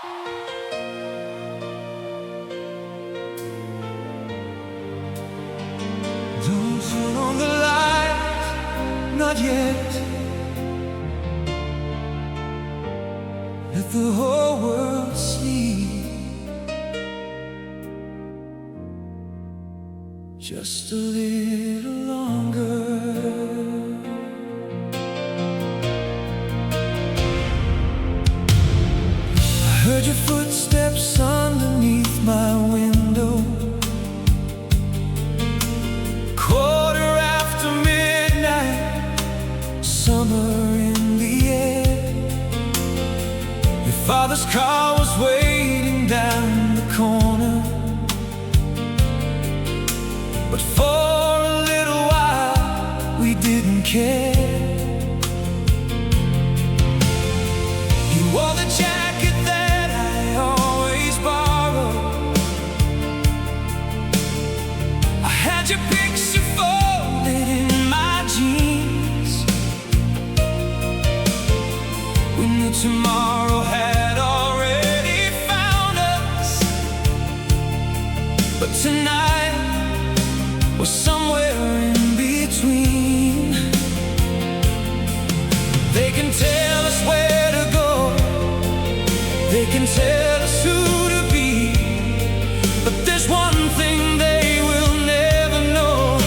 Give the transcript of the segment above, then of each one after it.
Don't turn on the light, not yet. Let the whole world sleep. Just a little longer. I heard your footsteps underneath my window. Quarter after midnight, summer in the air. Your father's car was waiting down the corner. But for a little while, we didn't care. You wore the jacket that I always borrow. I had your picture folded in my jeans. We knew tomorrow had already found us, but tonight was somewhere in between. They can tell us where to go, they can tell us who to be, but there's one thing they will never know: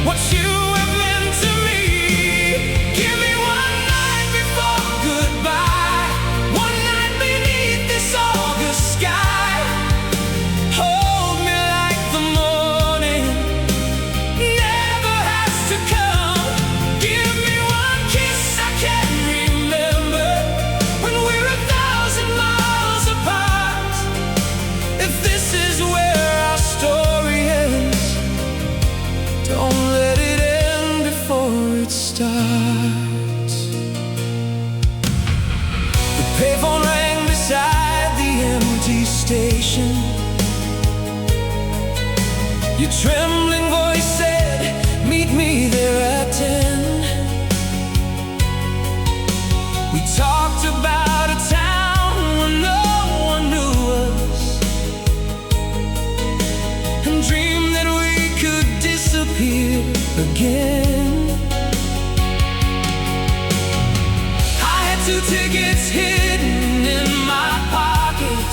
what you have meant to me. Give me one night before goodbye, one night beneath this August sky. Hold me like the morning never has to come. Give me one kiss I can remember when we're 1,000 miles apart. If this is where our story ends, don't let it end before it starts. The payphone rang beside the empty station. Your trembling voice said, meet me there at 10. We talked about a town where no one knew us, and dreamed that we could disappear again. I had 2 tickets hidden in my pocket.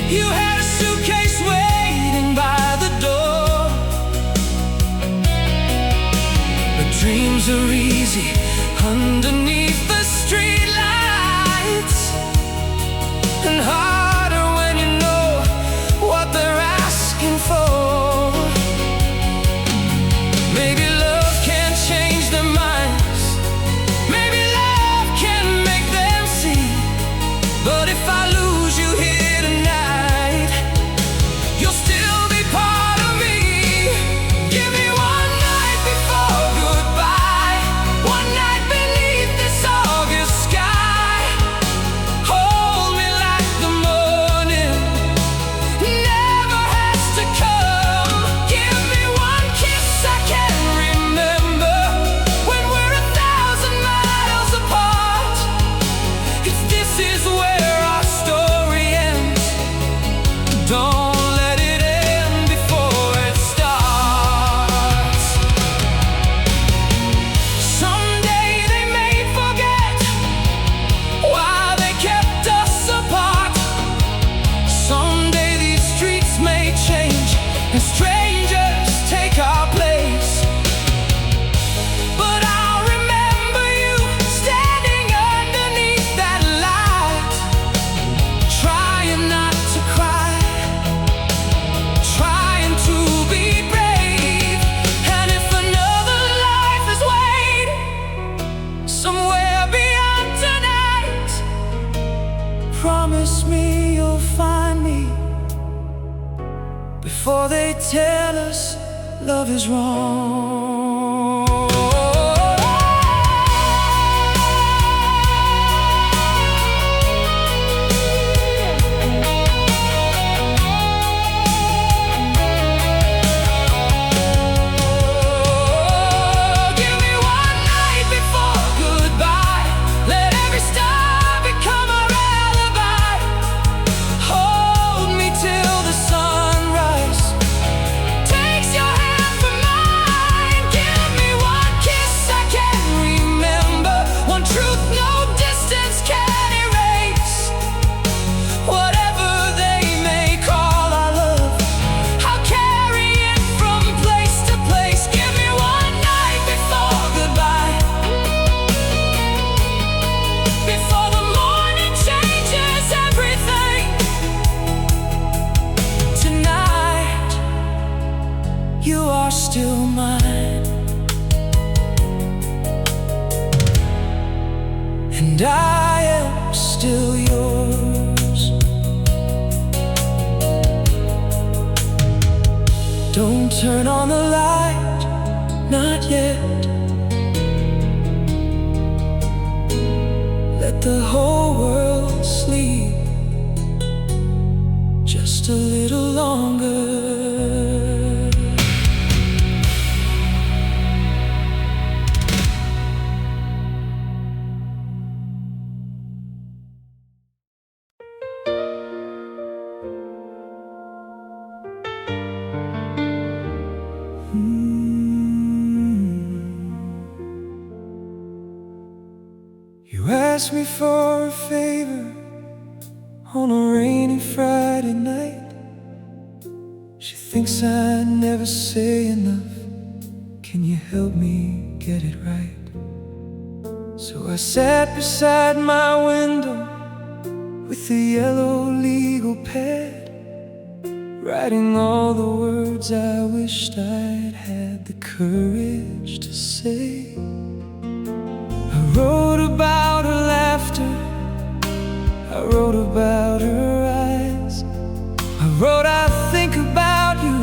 You had a suitcase waiting by the door. But dreams are easy underneath the streetlights, and harder when you know what they're asking for. Maybe love can change their minds, maybe love can make them see. But if I lose you here tonight, you'll still be part of me. Give me one night before goodbye, one night beneath this August sky. Hold me like the morning never has to come. Give me one kiss I can remember when we're 1,000 miles apart. If this is where our story ends, don't let it end before it starts. Someday they may forget why they kept us apart. Someday these streets may change and strangers take our place. But I'll remember you standing underneath that light, trying not to cry, trying to be brave. And if another life is waiting somewhere beyond tonight, promise me you'll find me before they tell us love is wrong. Give me one night before goodbye, let every star become and I am still yours. Don't turn on the light, not yet. Let the whole world sleep just a little longer. You asked me for a favor on a rainy Friday night. She thinks I never say enough. Can you help me get it right? So I sat beside my window with a yellow legal pad, writing all the words I wished I'd had the courage to say. I wrote about her laughter, I wrote about her eyes, I wrote I think about you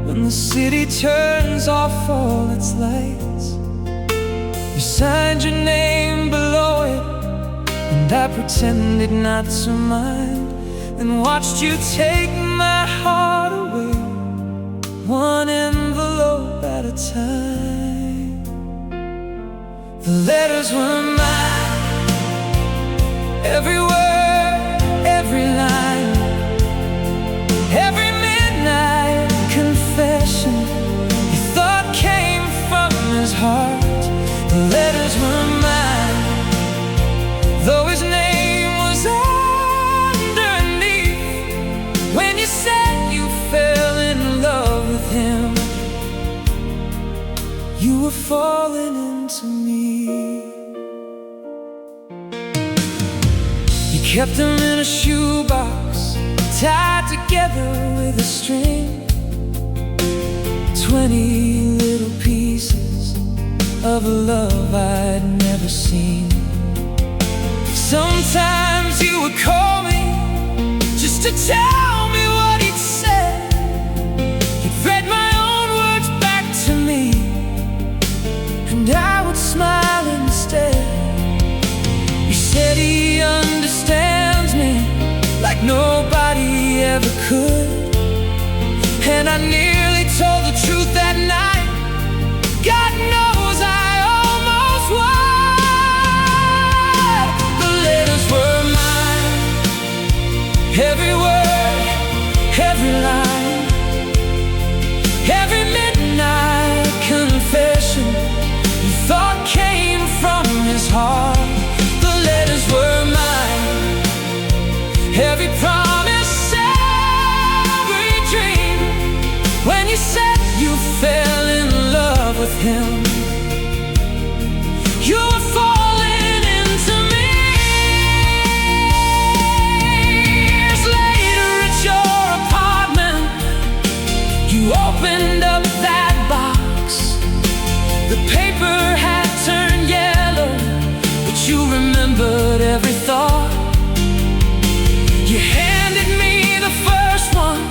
when the city turns off all its lights. You signed your name below it, and I pretended not to mind, then watched you take my heart away, one envelope at a time. The letters were mine, every word, every line, every midnight confession you thought came from his heart. The letters were mine, though his name was underneath. When you said you fell in love with him, you were falling into me. You kept them in a shoebox, tied together with a string, 20 little pieces of a love I'd never seen. Sometimes you would call me just to tell me what he'd said. He'd read my own words back to me, and I would smile instead. He said he understands me like nobody ever could, and I nearly told the truth that night. God knows I almost won. The letters were mine, every word, every line, every midnight confession you thought came from his heart. The letters were mine, every promise, every dream. When you said you fell in love with him, you were falling into me. Years later at your apartment, you opened up that box. The paper had turned yellow, but you remembered every thought. You handed me the first one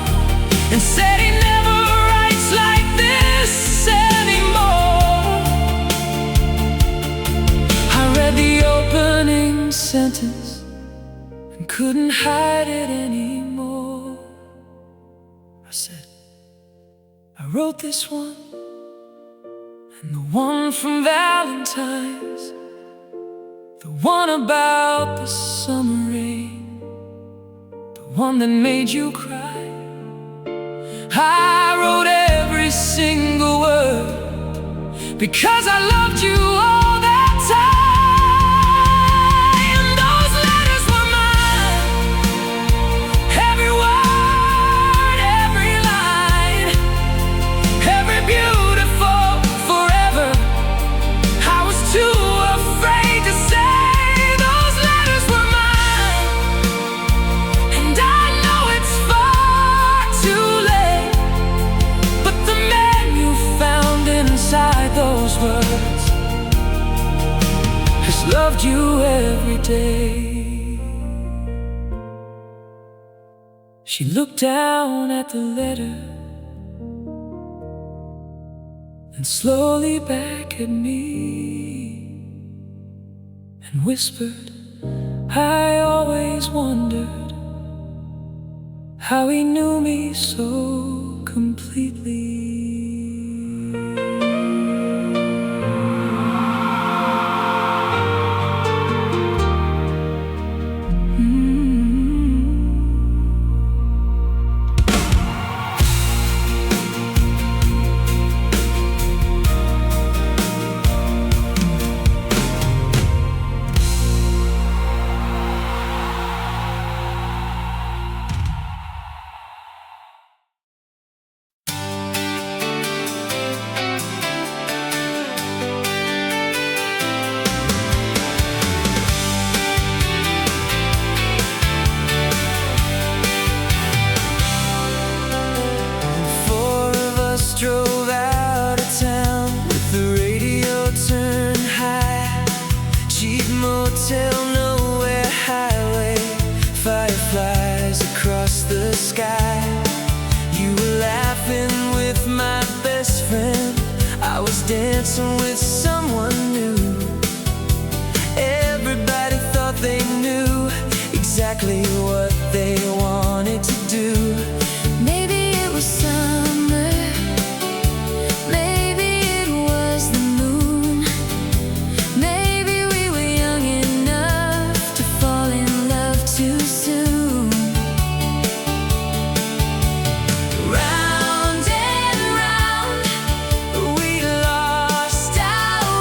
and said he never writes like this anymore. I read the opening sentence and couldn't hide it anymore. I said, I wrote this one, and the one from Valentine's, the one about the summer rain, the one that made you cry. I wrote every single word because I loved you all that time. Those letters were mine, every word, every line, every beautiful forever. I was too afraid to say those letters were mine, and I know it's far too late, but the man you found inside those words just loved you every day. She looked down at the letter and slowly back at me and whispered, I always wondered how he knew me so completely. Drove out of town with the radio turned high. Cheap motel, nowhere highway, fireflies across the sky. You were laughing with my best friend, I was dancing with someone new. Everybody thought they knew exactly what they wanted to do. Maybe it was summer, round and round we lost our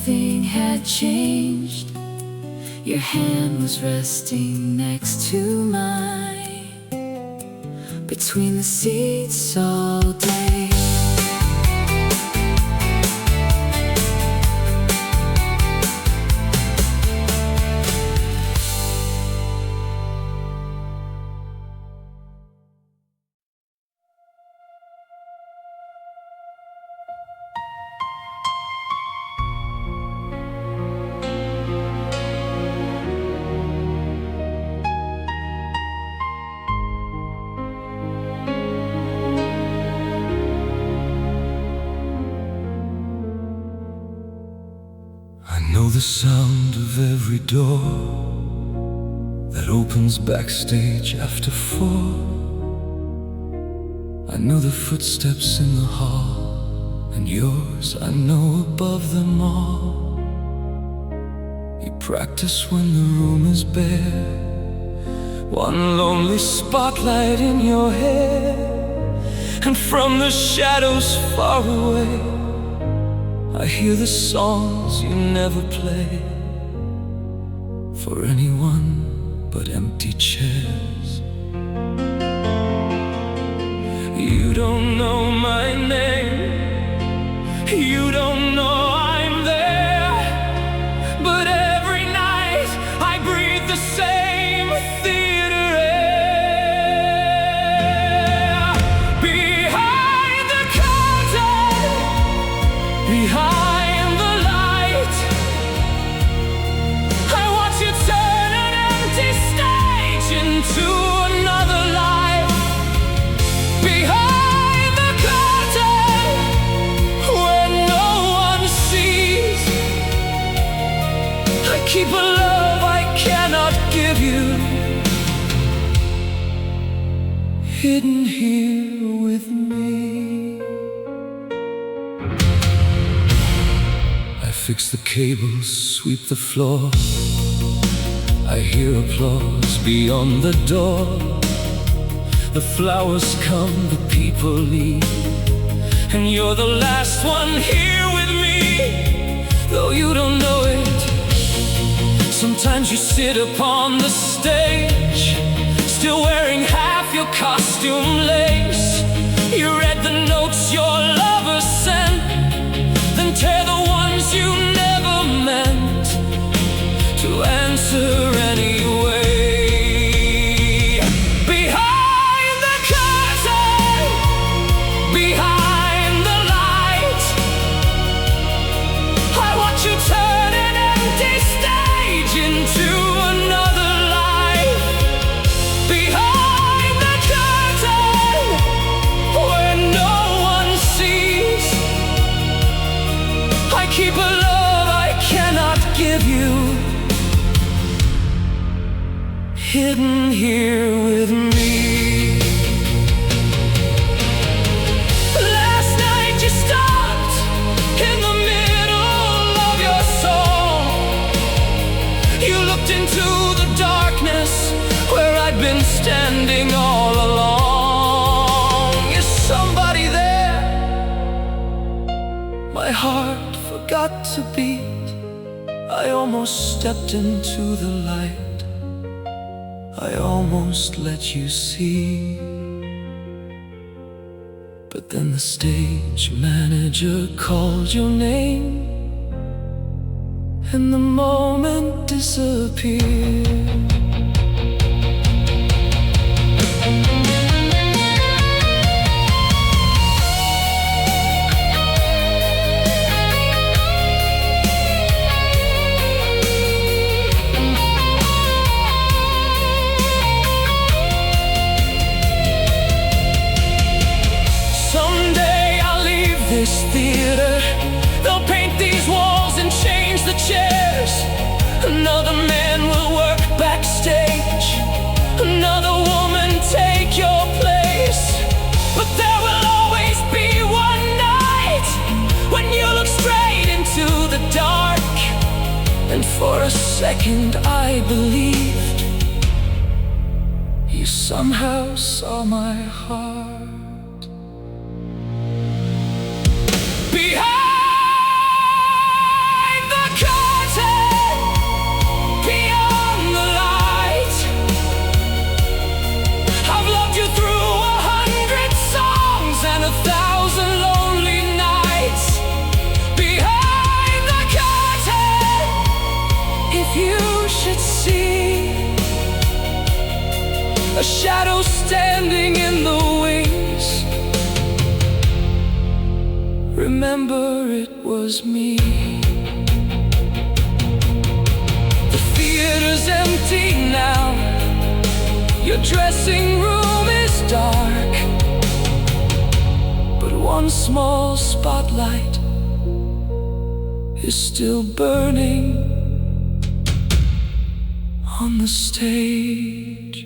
everything had changed. Your hand was resting next to mine, between the seats all day. I know the sound of every door that opens backstage after 4. I know the footsteps in the hall, and yours I know above them all. You practice when the room is bare, one lonely spotlight in your hair, and from the shadows far away I hear the songs you never play for anyone but empty chairs. You don't know my name, you don't know I'm there, but every night I breathe the same theater air. Behind the curtain, behind the light, I watch you turn an empty stage into another life. Behind the curtain, where no one sees, I keep a love I cannot give you, hidden here with me. I fix the cables, sweep the floor, I hear applause beyond the door. The flowers come, the people leave, and you're the last one here with me. Though you don't know it, sometimes you sit upon the stage, still wearing half your costume lace. You read the notes your lover sent, then tear the ones you never meant to answer anyway. Behind the curtain, behind the light, I watch you turn an empty stage into another life. Behind the curtain, where no one sees, I keep a love I cannot give you, hidden here with me. Last night you stopped in the middle of your song. You looked into the darkness where I'd been standing all along. Is somebody there? My heart forgot to beat, I almost stepped into the light, I almost let you see. But then the stage manager called your name, and the moment disappeared. This theater, they'll paint these walls and change the chairs. Another man will work backstage, another woman take your place. But there will always be one night when you look straight into the dark, and for a second I believed you somehow saw my heart. Behind the shadow standing in the wings. Remember, it was me. The theater's empty now. Your dressing room is dark, but one small spotlight is still burning on the stage.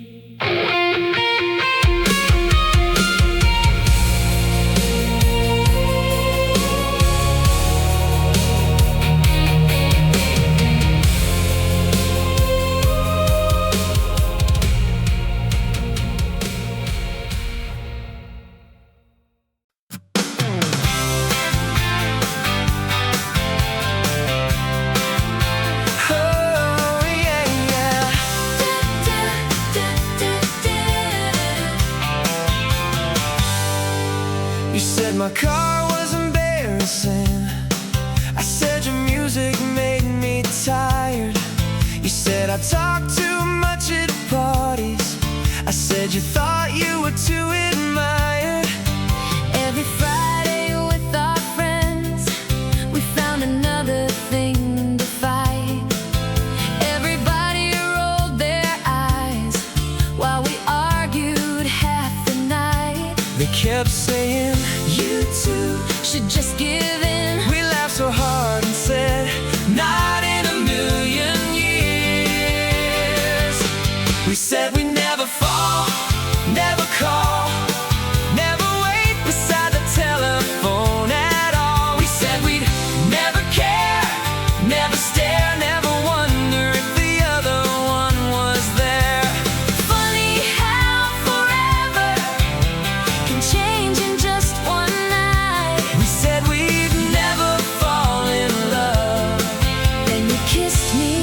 You said my car was embarrassing. I said your music made me tired. You said I talked too much at parties. I said you thought you were too admired. Every Friday with our friends, we found another thing to fight. Everybody rolled their eyes while we argued half the night. They kept saying, you two Should just give in. We laughed so hard and said, not in a million years. We said we'd never fall, never call, never wait beside the telephone at all. We said we'd never care, never stare, never wonder if the other one was there. Funny how forever can change in just one night. We said we'd never fall in love. Then you kissed me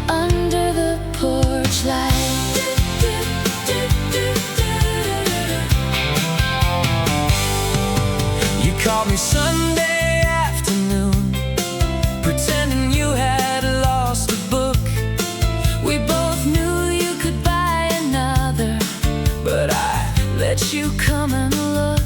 under the porch light. You called me Sunday afternoon, pretending you had lost a book. We both knew you could buy another, But I let you come and look.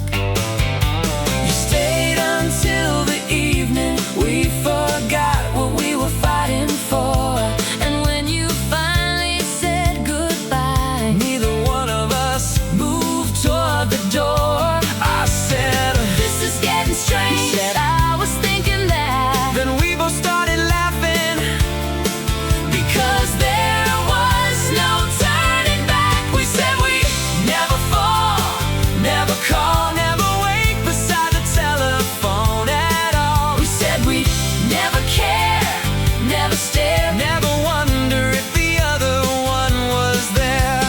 You stayed until the evening. We forgot what we were fighting for. And when you finally said goodbye, Neither one of us moved toward the door. I said, this is getting strange. You said, I was thinking that then we both started laughing, because there was no turning back. we said we'd never fall, never call, never wait beside the telephone at all. We said we'd never care, never stare. Never wonder if the other one was there.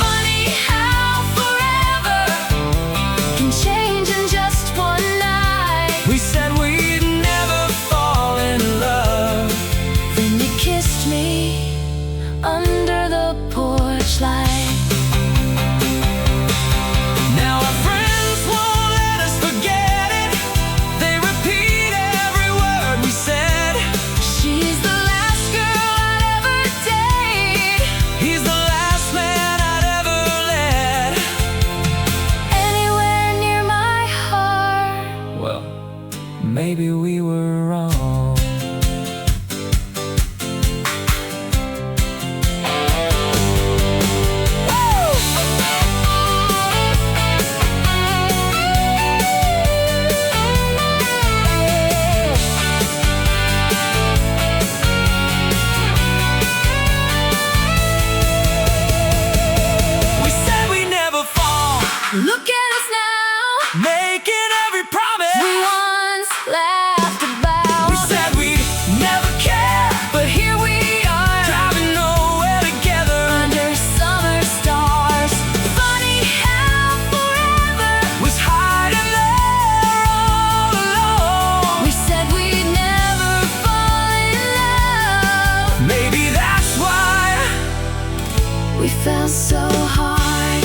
Funny how forever can change in just one night. We said we'd never fall in love. Then you kissed me under the porch light. Now our friends won't let us forget it. They repeat every word we said. She's the last girl I'd ever date. He's the last man I'd ever let. Anywhere near my heart. Well, maybe we were wrong. We said we'd never fall, Look at us now. making every promise. We once laughed about. We said we'd never care, but here we are, driving nowhere together. Under summer stars. Funny how forever Was hiding there all alone. we said we'd never fall in love. Maybe that's why We fell so hard.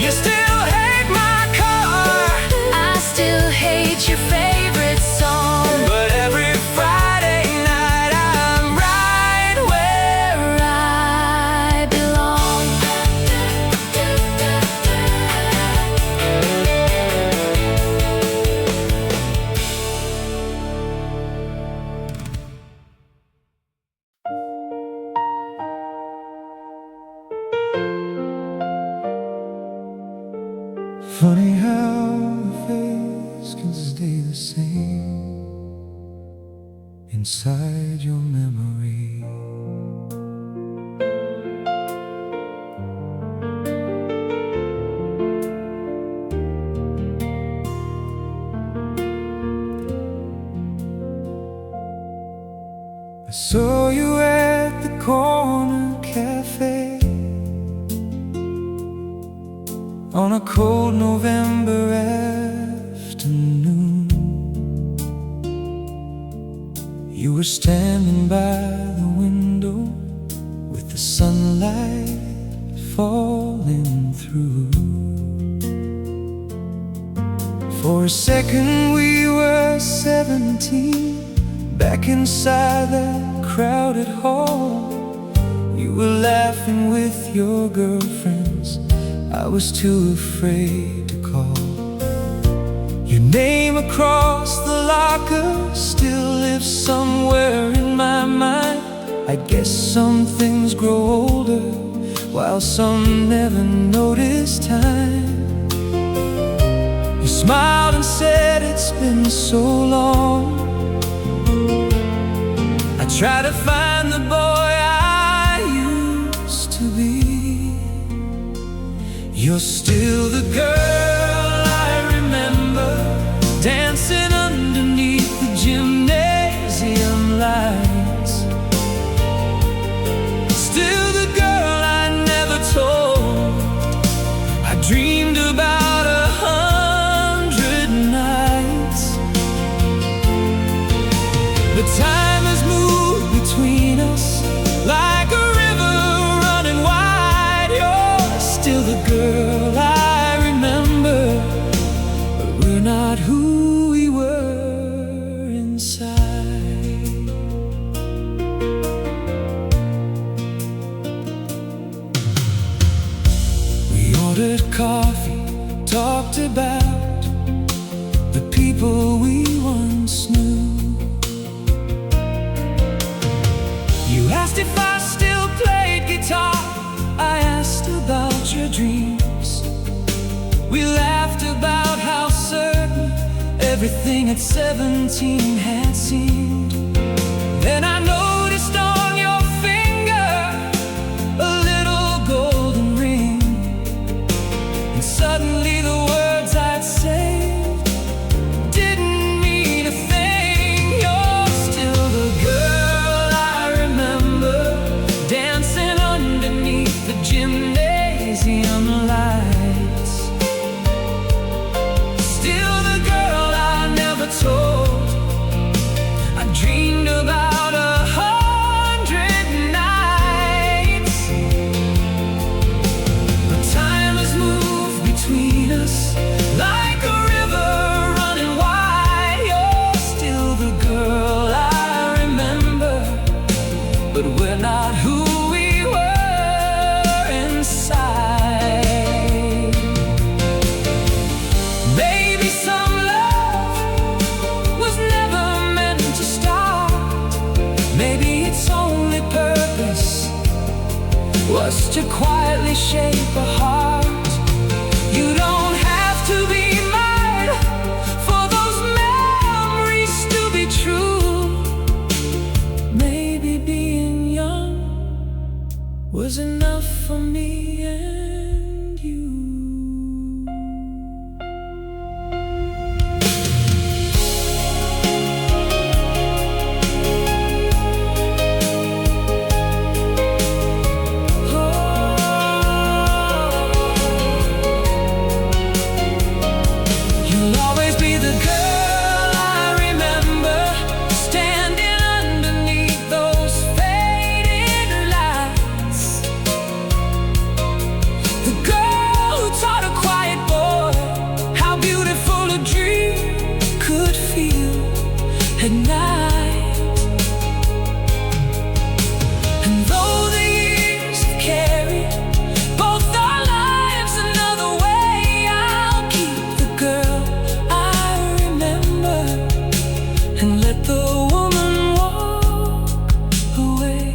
you still hate my car. Funny how the face can stay the same inside your memory. I saw you at the corner cafe on a cold November afternoon. You were standing by the window with the sunlight falling through. For a second we were 17, back inside that crowded hall. You were laughing with your girlfriends, I was too afraid to call. Your name across the locker still lives somewhere in my mind. I guess some things grow older while some never notice time. You smiled and said it's been so long. I try to find the boy I used to be. You're still the girl I remember, dancing underneath the gymnasium lights. Still the girl I never told I dreamed about 100 nights. The time has moved between us like a river running wide. You're still the girl I remember, but we're not who we were inside. We ordered coffee, talked about the people we once knew. You asked if I still played guitar, I asked about your dreams. We laughed about how certain everything at 17 had seemed. Then I noticed on your finger a little golden ring, and suddenly the words I'd saved didn't mean a thing. You're still the girl I remember, dancing underneath the gymnasium lights. Still the girl I never told I dreamed about 100 nights. But time has moved between us like a river running wide. You're still the girl I remember, but we're not who we were inside. Maybe some love was never meant to start. Maybe its only purpose was to quietly shape a heart. You don't have to be mine for those memories to be true. Maybe being young was enough for me and you. You'll always be the girl I remember, standing underneath those faded lights. The girl who taught a quiet boy how beautiful a dream could feel at night. And though the years have carried both our lives another way, I'll keep the girl I remember and let the woman walk away.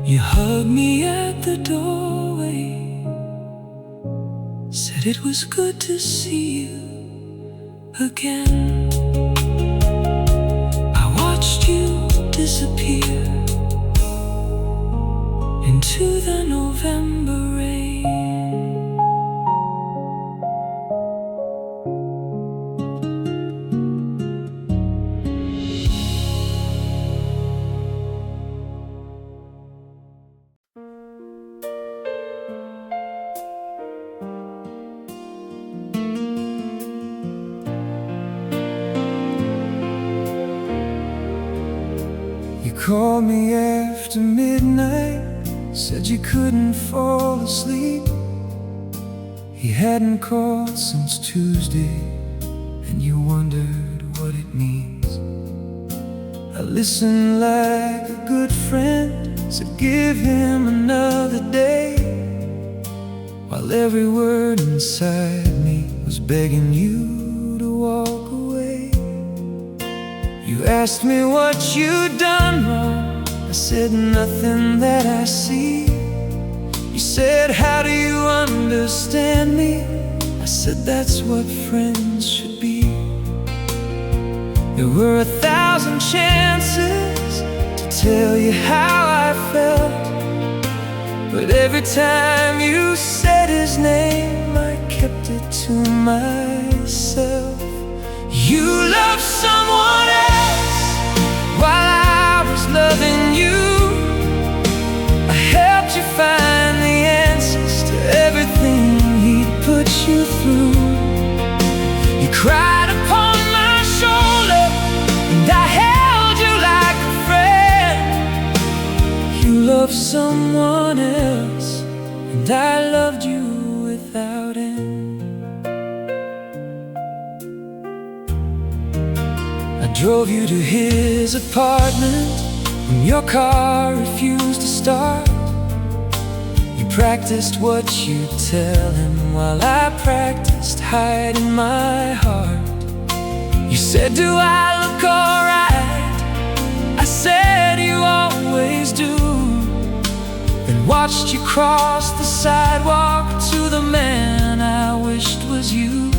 You hug me at the doorway But it was good to see you again. I watched you disappear into the November rain. You called me after midnight, said you couldn't fall asleep. He hadn't called since Tuesday, and you wondered what it means. I listened like a good friend, said give him another day, while every word inside me was begging you to walk away. You asked me what you'd done wrong, I said nothing that I see. You said how do you understand me, I said that's what friends should be. There were 1,000 chances to tell you how I felt, but every time you said his name I kept it to myself. You loved someone else while I was loving you. I helped you find the answers to everything he'd put you through. You cried upon my shoulder and I held you like a friend. You loved someone else and I loved you without end. I drove you to his apartment when your car refused to start. You practiced what you'd tell him while I practiced hiding my heart. You said, do I look alright? I said, you always do. Then watched you cross the sidewalk to the man I wished was you.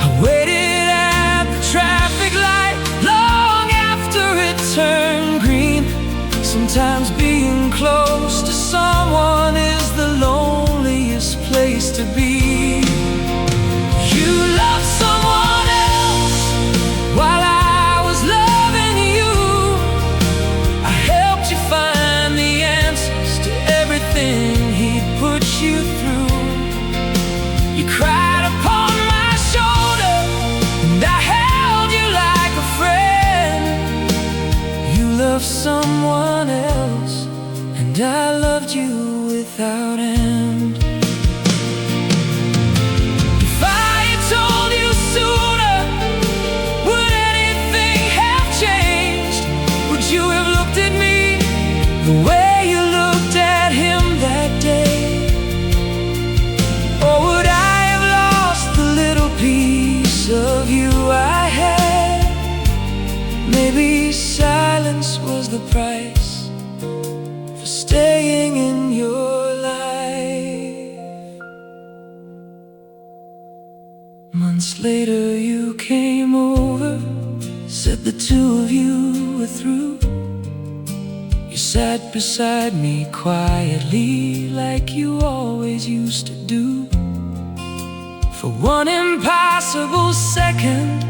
I waited at the traffic light long after it turned green. Sometimes being close to someone is the loneliest place to be. You loved someone else while I was loving you. I helped you find the answers to everything he'd put you through. You cried upon my shoulder and I held you like a friend. You loved someone else and I loved you without end. If I had told you sooner, would anything have changed? Would you have looked at me the way you looked at him that day? Or would I have lost the little piece of you I had? Maybe silence was the price for staying in your life. Months later you came over, said the two of you were through. You sat beside me quietly like you always used to do. For one impossible second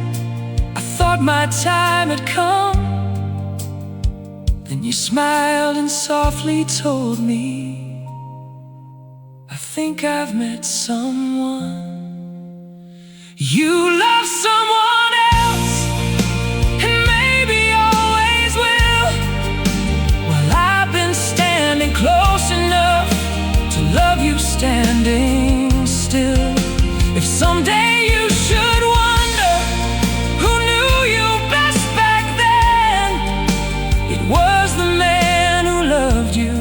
I thought my time had come. Then you smiled and softly told me, I think I've met someone. You love someone else and maybe always will, while I've been standing close enough to love you standing still. If someday you should wonder who knew you best back then, it was the man who loved you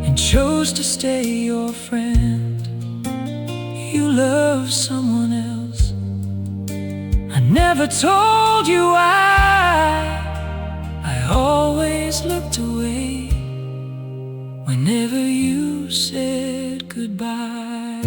and chose to stay your friend. You love someone else. I never told you why. I always looked away whenever you said goodbye.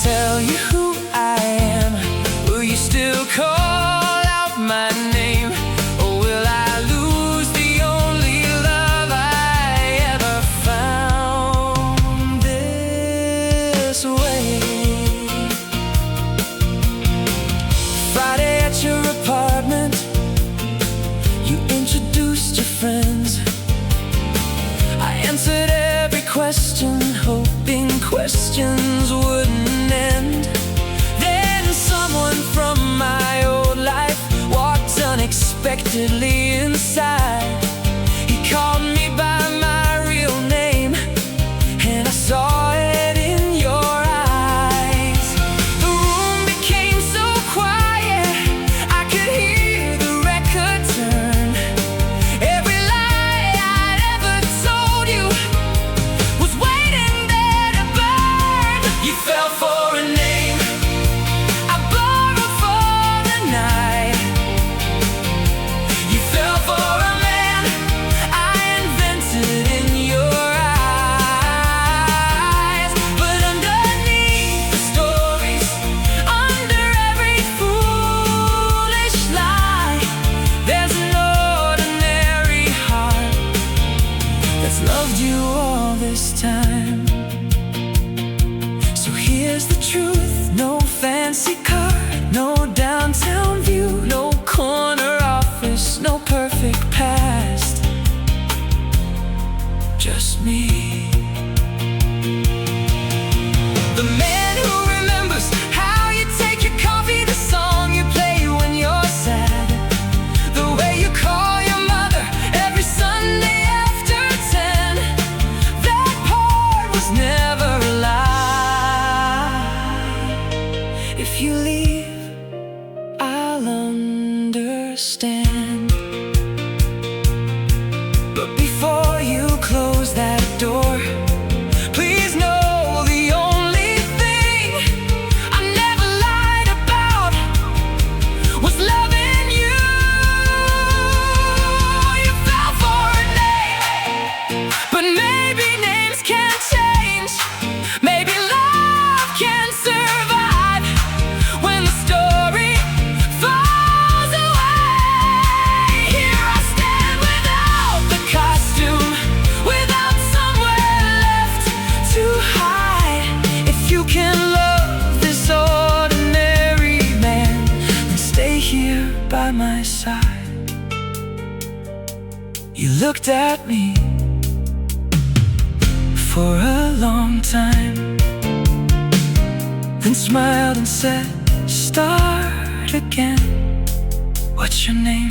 tell you who I am? Will you still call out my name? Or will I lose the only love I ever found this way? Friday at your apartment, you introduced your friends. I answered every question, hoping questions wouldn't end. Then someone from my old life walked unexpectedly inside. He called me by my real name, and I saw it in your eyes. The room became so quiet, I could hear the record turn. Every lie I'd ever told you was waiting there to burn. You fell for a name I borrowed for the night. You fell for a man I invented in your eyes. But underneath the stories, under every foolish lie, there's an ordinary heart that's loved you all this time. So here's the truth, no fancy car, no downtown view, no corner office, no perfect past, just me. The man who remembers how you take your coffee, the song you play when you're sad, the way you call your mother every Sunday after 10. That part was never a lie. If you leave, I'll understand. But before you close that door, please know the only thing I never lied about was loving you. You fell for a name, but maybe names can change. Maybe love can survive when the story falls away. Here I stand without the costume, without somewhere left to hide. If you can love this ordinary man, then stay here by my side. You looked at me for a long time, then smiled and said, start again. What's your name?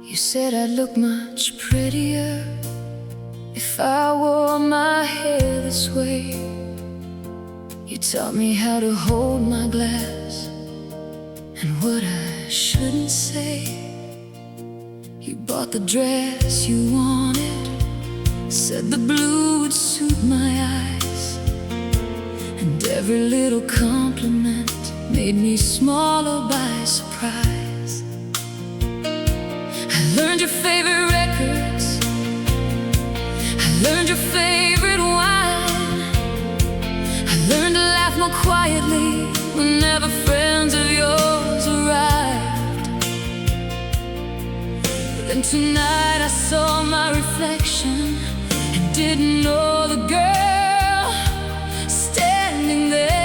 You said I'd look much prettier if I wore my hair this way. You taught me how to hold my glass and what I shouldn't say. You bought the dress you wanted, said the blue would suit my eyes, and every little compliment made me smaller by surprise. I learned your favorite records, I learned your favorite wine, I learned to laugh more quietly whenever friends of yours arrived. Then tonight I saw my reflection and didn't know the girl standing there.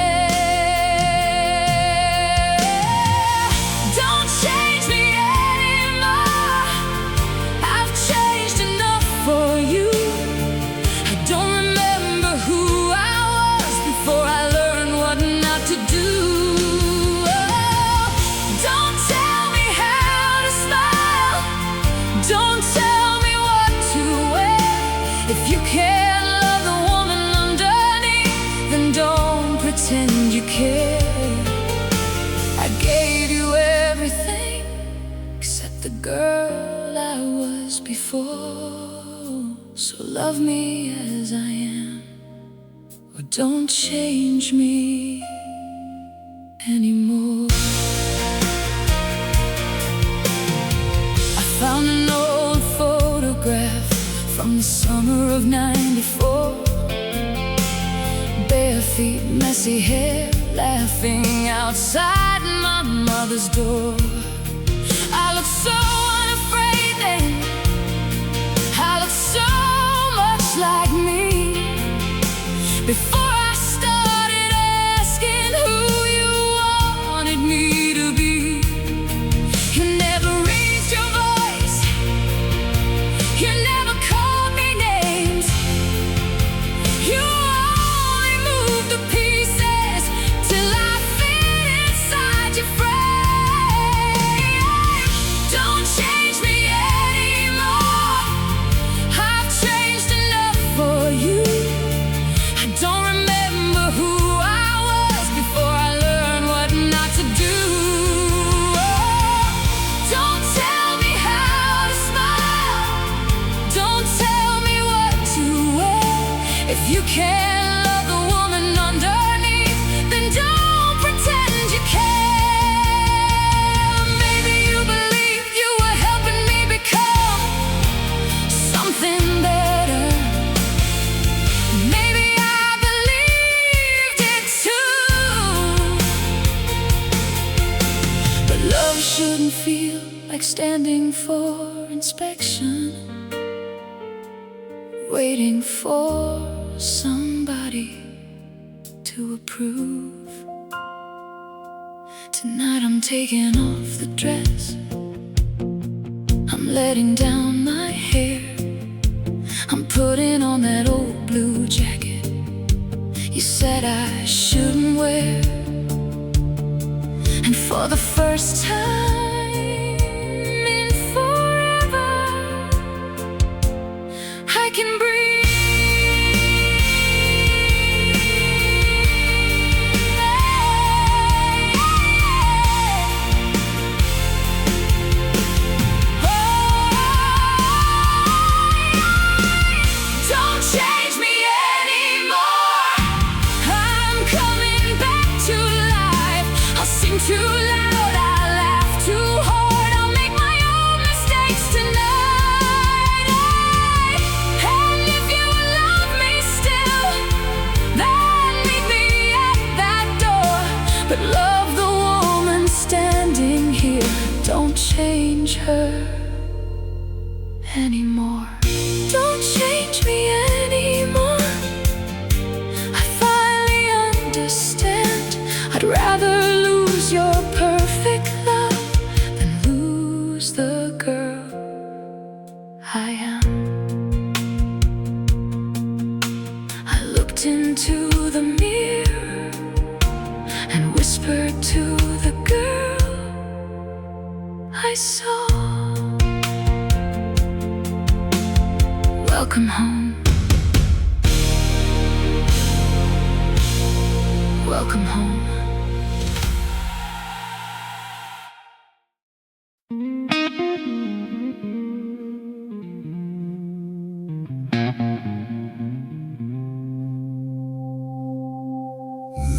Don't change me anymore, I've changed enough for you. I don't remember who I was before I learned what not to do. Oh, don't tell me how to smile, the girl I was before. So love me as I am, or don't change me anymore. I found an old photograph from the summer of '94. Bare feet, messy hair, laughing outside my mother's door. I looked so unafraid then, I looked so much like me. Before I started asking who you wanted me to be. You never raised your voice, you never called me names. You only moved the pieces till I fit inside your frame. Don't change me anymore, I've changed enough for you. I don't remember who I was before I learned what not to do. Don't tell me how to smile, don't tell me what to wear. If you can't love the woman underneath, then don't pretend you care. Maybe you believed you were helping me become something better. Maybe I believed it too. But love shouldn't feel like standing for inspection, waiting for somebody to approve. Tonight I'm taking off the dress, I'm letting down my hair, I'm putting on that old blue jacket you said I shouldn't wear. And for the first time in forever, I can breathe. Don't change me anymore, I'm coming back to life. I'll sing too loud, I'll laugh too hard, I'll make my own mistakes tonight. And if you love me still, then meet me at that door. But love the woman standing here, don't change her anymore. Don't change me anymore, I finally understand. I'd rather lose your perfect love than lose the girl I am. I looked into the mirror and whispered to the girl I saw, welcome home, welcome home.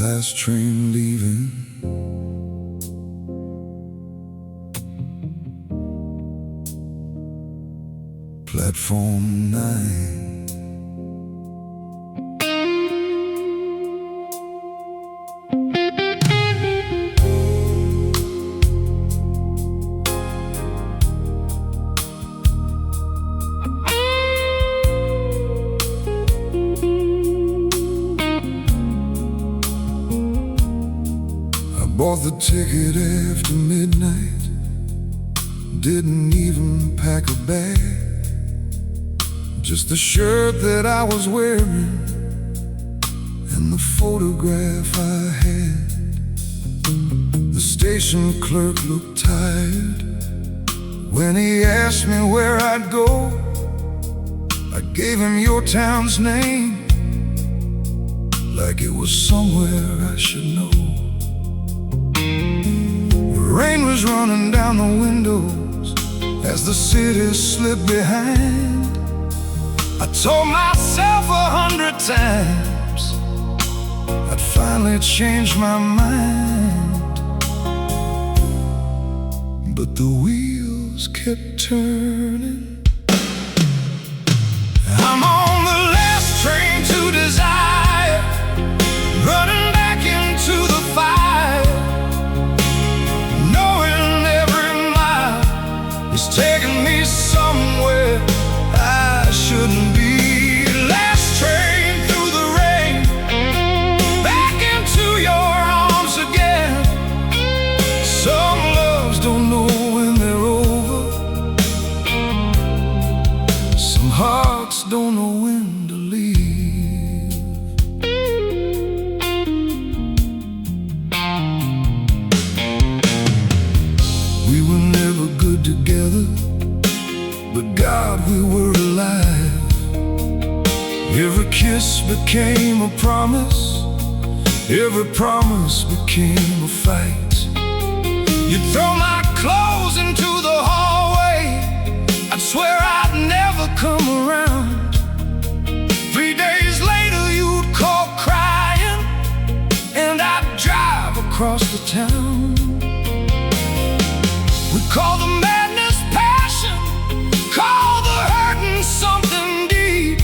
Last train leaving, platform 9. Bought the ticket after midnight, didn't even pack a bag, just the shirt that I was wearing and the photograph I had. The station clerk looked tired when he asked me where I'd go. I gave him your town's name like it was somewhere I should know. The rain was running down the windows as the city slipped behind. I told myself 100 times I'd finally change my mind, but the wheels kept turning. I'm on the last train to desire, running back into the fire, knowing every mile is taking me somewhere I shouldn't be. Last train through the rain, back into your arms again. Some loves don't know when they're over, some hearts don't know when to leave. We were never good together, but God, we were alive. Every kiss became a promise, every promise became a fight. You'd throw my clothes into the hallway, I'd swear I'd never come around. 3 days later you'd call crying, and I'd drive across the town. We call the madness passion, call the hurting something deep.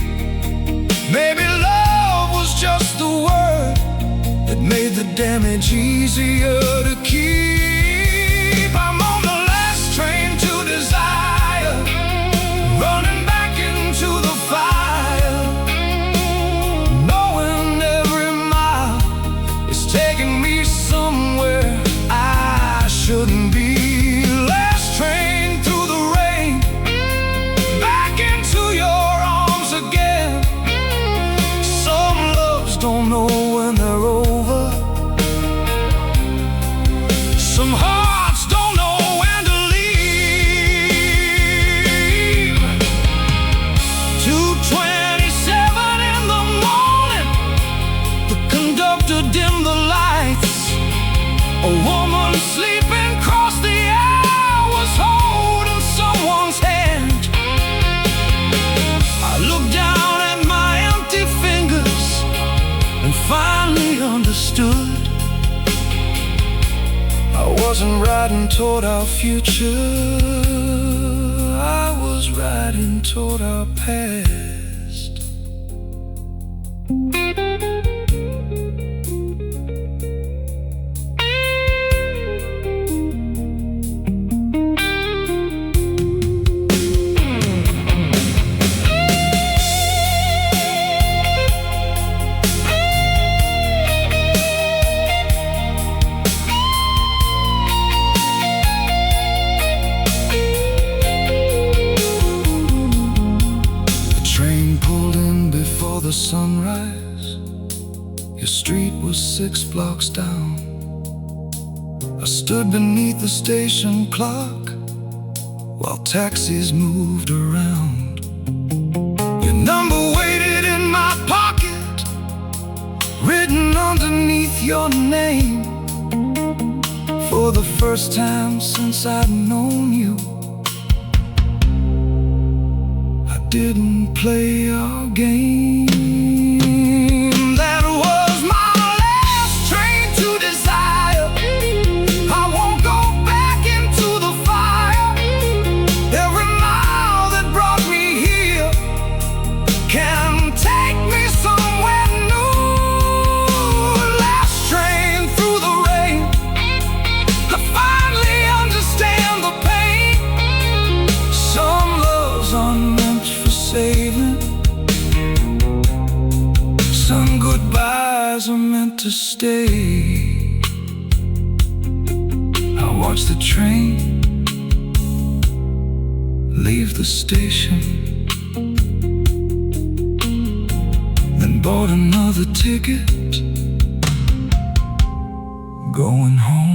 Maybe love was just the word that made the damage easier to keep. I'm on the last train to desire, running back into the fire, knowing every mile is taking me somewhere I shouldn't be. Last train through the rain, back into your arms again. Some loves don't know when they're over, some hearts don't know when to leave. 2:27 in the morning, the conductor dimmed the lights. A woman sleeping across the aisle was holding someone's hand. I looked down at my empty fingers and finally understood. I wasn't riding toward our future, I was riding toward our past. The sunrise, your street was 6 blocks down. I stood beneath the station clock while taxis moved around. Your number waited in my pocket, written underneath your name. For the first time since I'd known you, I didn't play our game. That was my last train to desire. I won't go back into the fire. Every mile that brought me here can take me somewhere new. Last train through the rain, I finally understand the pain. Some loves aren't meant for saving, some goodbyes are meant to stay. I watch the train leave the station, then bought another ticket, going home.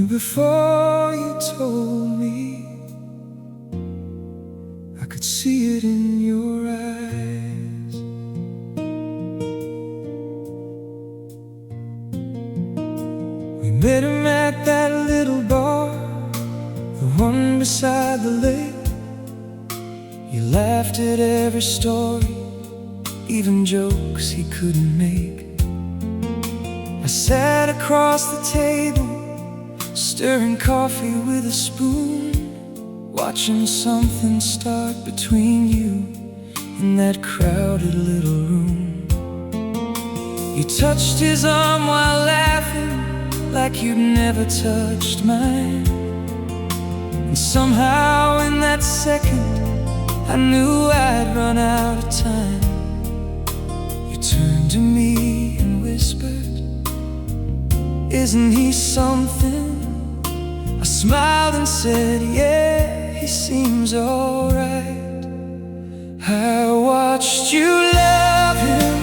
knew before you told me. I could see it in your eyes. We met him at that little bar, the one beside the lake. You laughed at every story, even jokes he couldn't make. I sat across the table, stirring coffee with a spoon, watching something start between you in that crowded little room. You touched his arm while laughing like you'd never touched mine. And somehow in that second I knew I'd run out of time. You turned to me and whispered, "Isn't he something?" I smiled and said, "Yeah, he seems alright." I watched you love him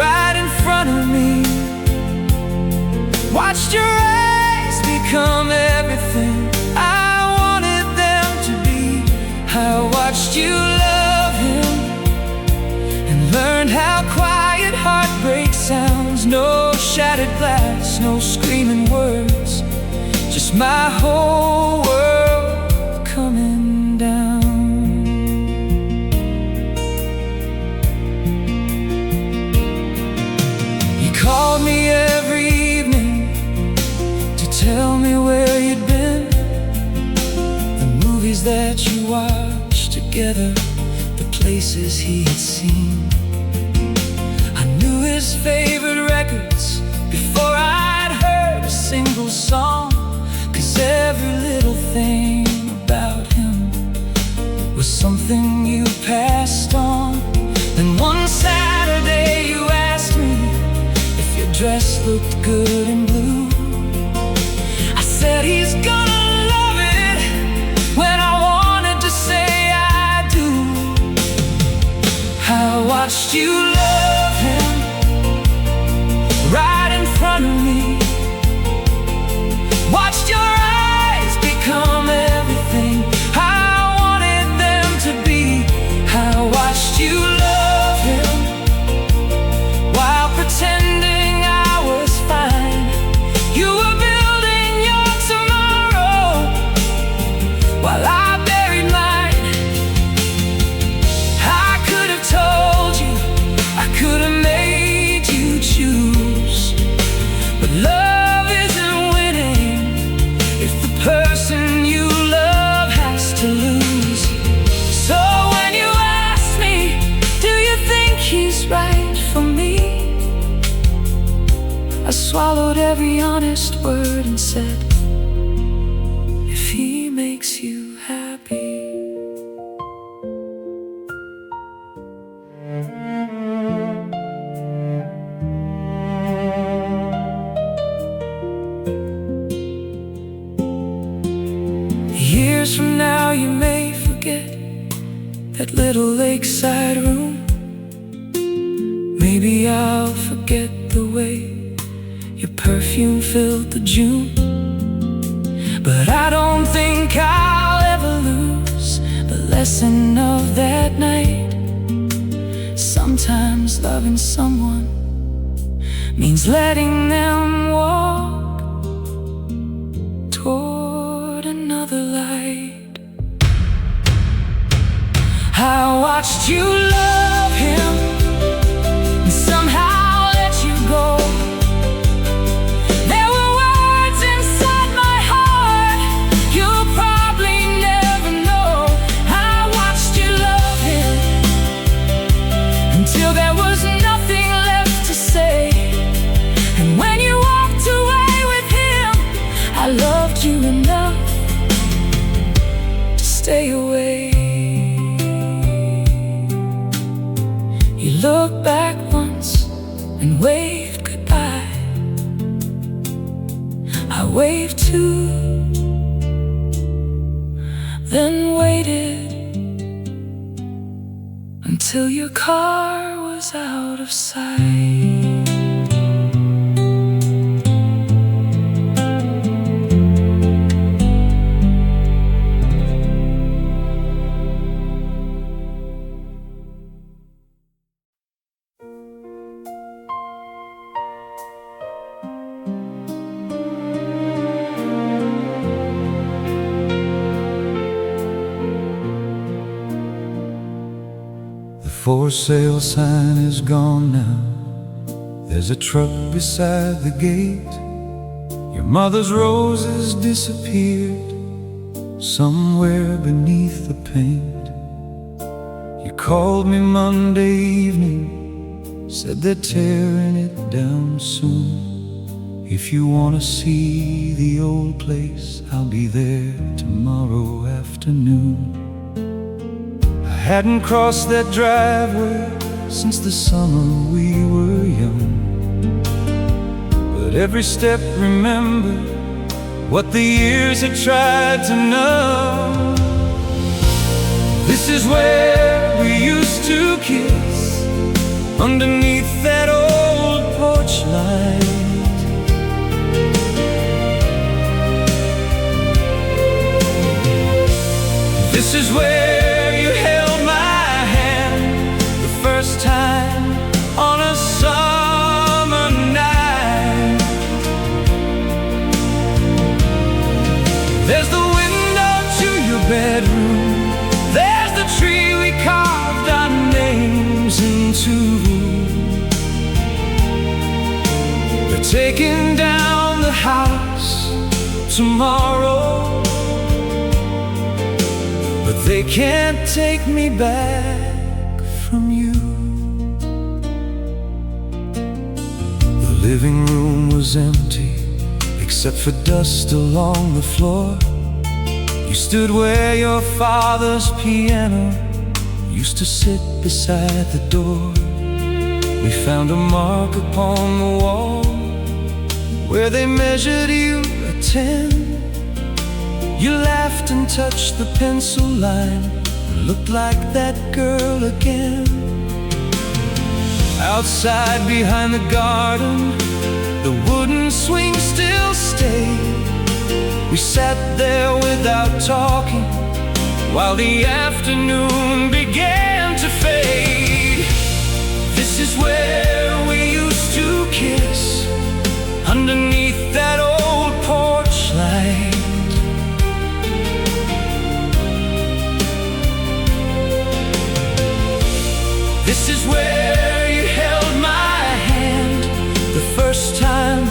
right in front of me, watched your eyes become everything I wanted them to be. I watched you love him and learned how quiet heartbreak sounds. No shattered glass, no screaming words, just my whole world coming down. You called me every evening to tell me where you'd been, the movies that you watched together, the places he had seen. I knew his favorite records before I'd heard a single song, 'cause every little thing about him was something you passed on. Then one Saturday you asked me if your dress looked good in blue. I said he's gonna love it when I wanted to say I do. I watched you love him right in front of me, watched your eyes become everything I wanted them to be. I watched you love him while pretending I was fine. You were building your tomorrow while I buried mine. I could have told you, I could have made you choose, but love isn't winning if the person you love has to lose. So when you ask me, do you think he's right for me? I swallowed every honest word and said, if he makes you happy. Years from now you may forget that little lakeside room. Maybe I'll forget the way your perfume filled the June, but I don't think I'll ever lose the lesson of that night. Sometimes loving someone means letting them walk toward another light. I watched you love him and somehow let you go. There were words inside my heart you'll probably never know. I watched you love him until there was nothing left to say. And when you walked away with him, I loved you enough to stay away. You looked back once and waved goodbye. I waved too, then waited until your car was out of sight. for sale sign is gone now. There's a truck beside the gate. Your mother's roses disappeared somewhere beneath the paint. You called me Monday evening, said they're tearing it down soon. If you want to see the old place, I'll be there tomorrow afternoon. I hadn't crossed that driveway since the summer we were young, but every step remembered what the years had tried to numb. This is where we used to kiss, underneath that old porch light. This is where you held my hand the first time on a summer night. There's the window to your bedroom, there's the tree we carved our names into. They're taking down the house tomorrow, but they can't take me back from you. The living room was empty, except for dust along the floor. You stood where your father's piano used to sit beside the door. We found a mark upon the wall where they measured you a 10. You laughed and touched the pencil line and looked like that girl again. Outside behind the garden, the wooden swing still stayed. We sat there without talking while the afternoon began to fade. This is where we used to kiss, underneath that old porch light. This is where you held my hand the first time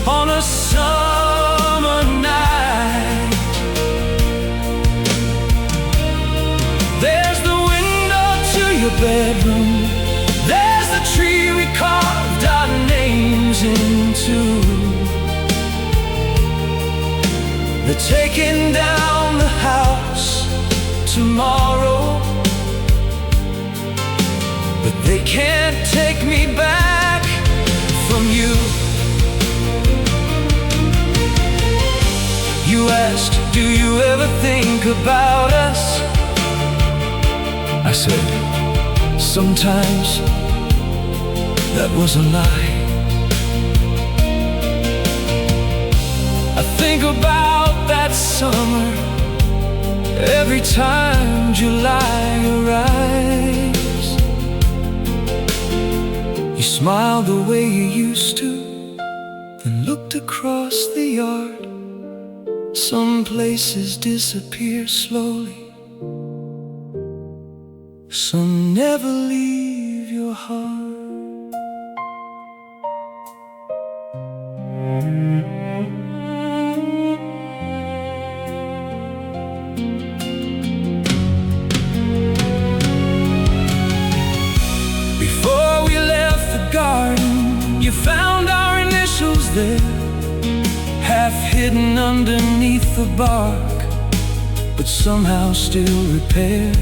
on a summer night. There's the window to your bedroom, there's the tree we carved our names into. They're taking down the house tomorrow, but they can't take me back from you. You asked, do you ever think about us? I said, sometimes. That was a lie. I think about that summer every time July arrives. You smiled the way you used to, then looked across the yard. Some places disappear slowly, some never leave your heart. Before we left the garden, you found our initials there, half hidden underneath the bark, but somehow still repaired.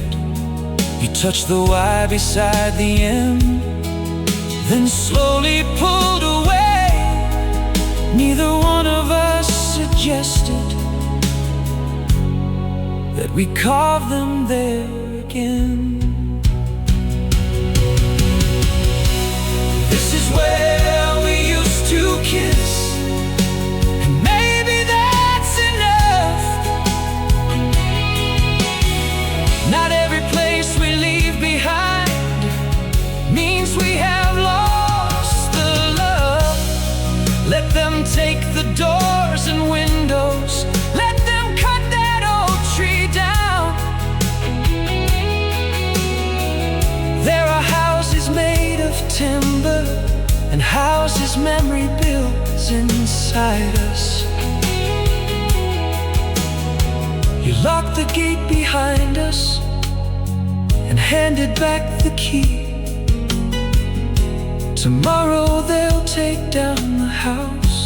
You touched the Y beside the M, then slowly pulled away. Neither one of us suggested that we carve them there again. This is where we used to kiss, and maybe that's enough. Not every place we leave behind means we have lost the love. Let them take the doors and windows, let them cut that old tree down. timber and houses memory builds inside us. You locked the gate behind us and handed back the key. Tomorrow they'll take down the house.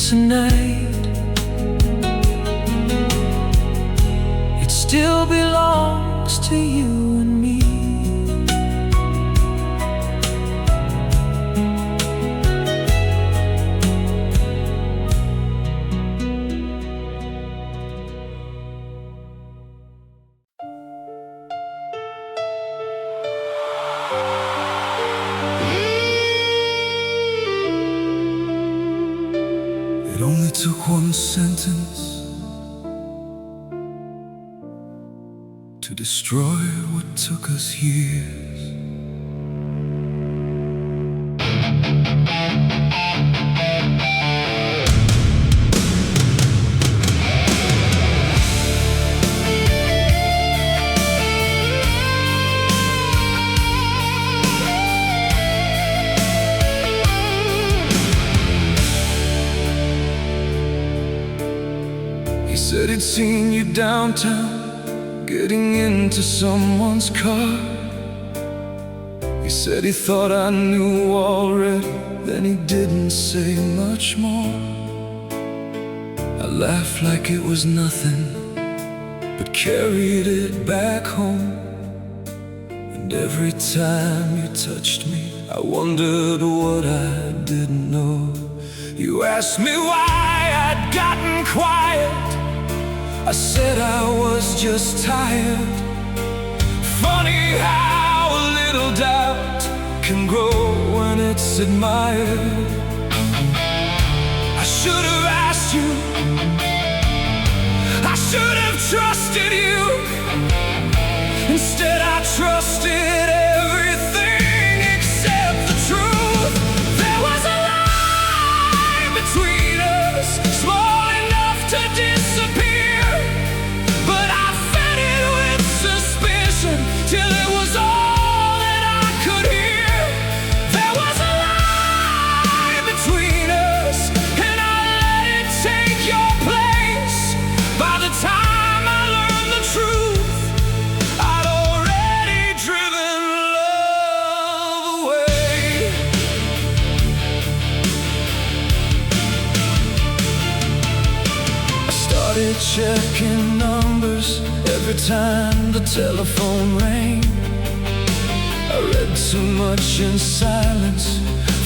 Tonight it still belongs to you and me. It only took one sentence to destroy what took us years. He said he'd seen you downtown, getting into someone's car. He said he thought I knew already, then he didn't say much more. I laughed like it was nothing, but carried it back home. And every time you touched me, I wondered what I didn't know. You asked me why I'd gotten quiet. I said I was just tired. Funny how a little doubt can grow when it's admired. I should have asked you, I should have trusted you. Instead I trusted everything except the truth. There was a line between us, small enough to disappear, but I fed it with suspicion till it was all that I could hear. There was a line between us, and I let it take your place. By the time I learned the truth, I'd already driven love away. I started checking numbers every time the telephone rang. I read too much in silence,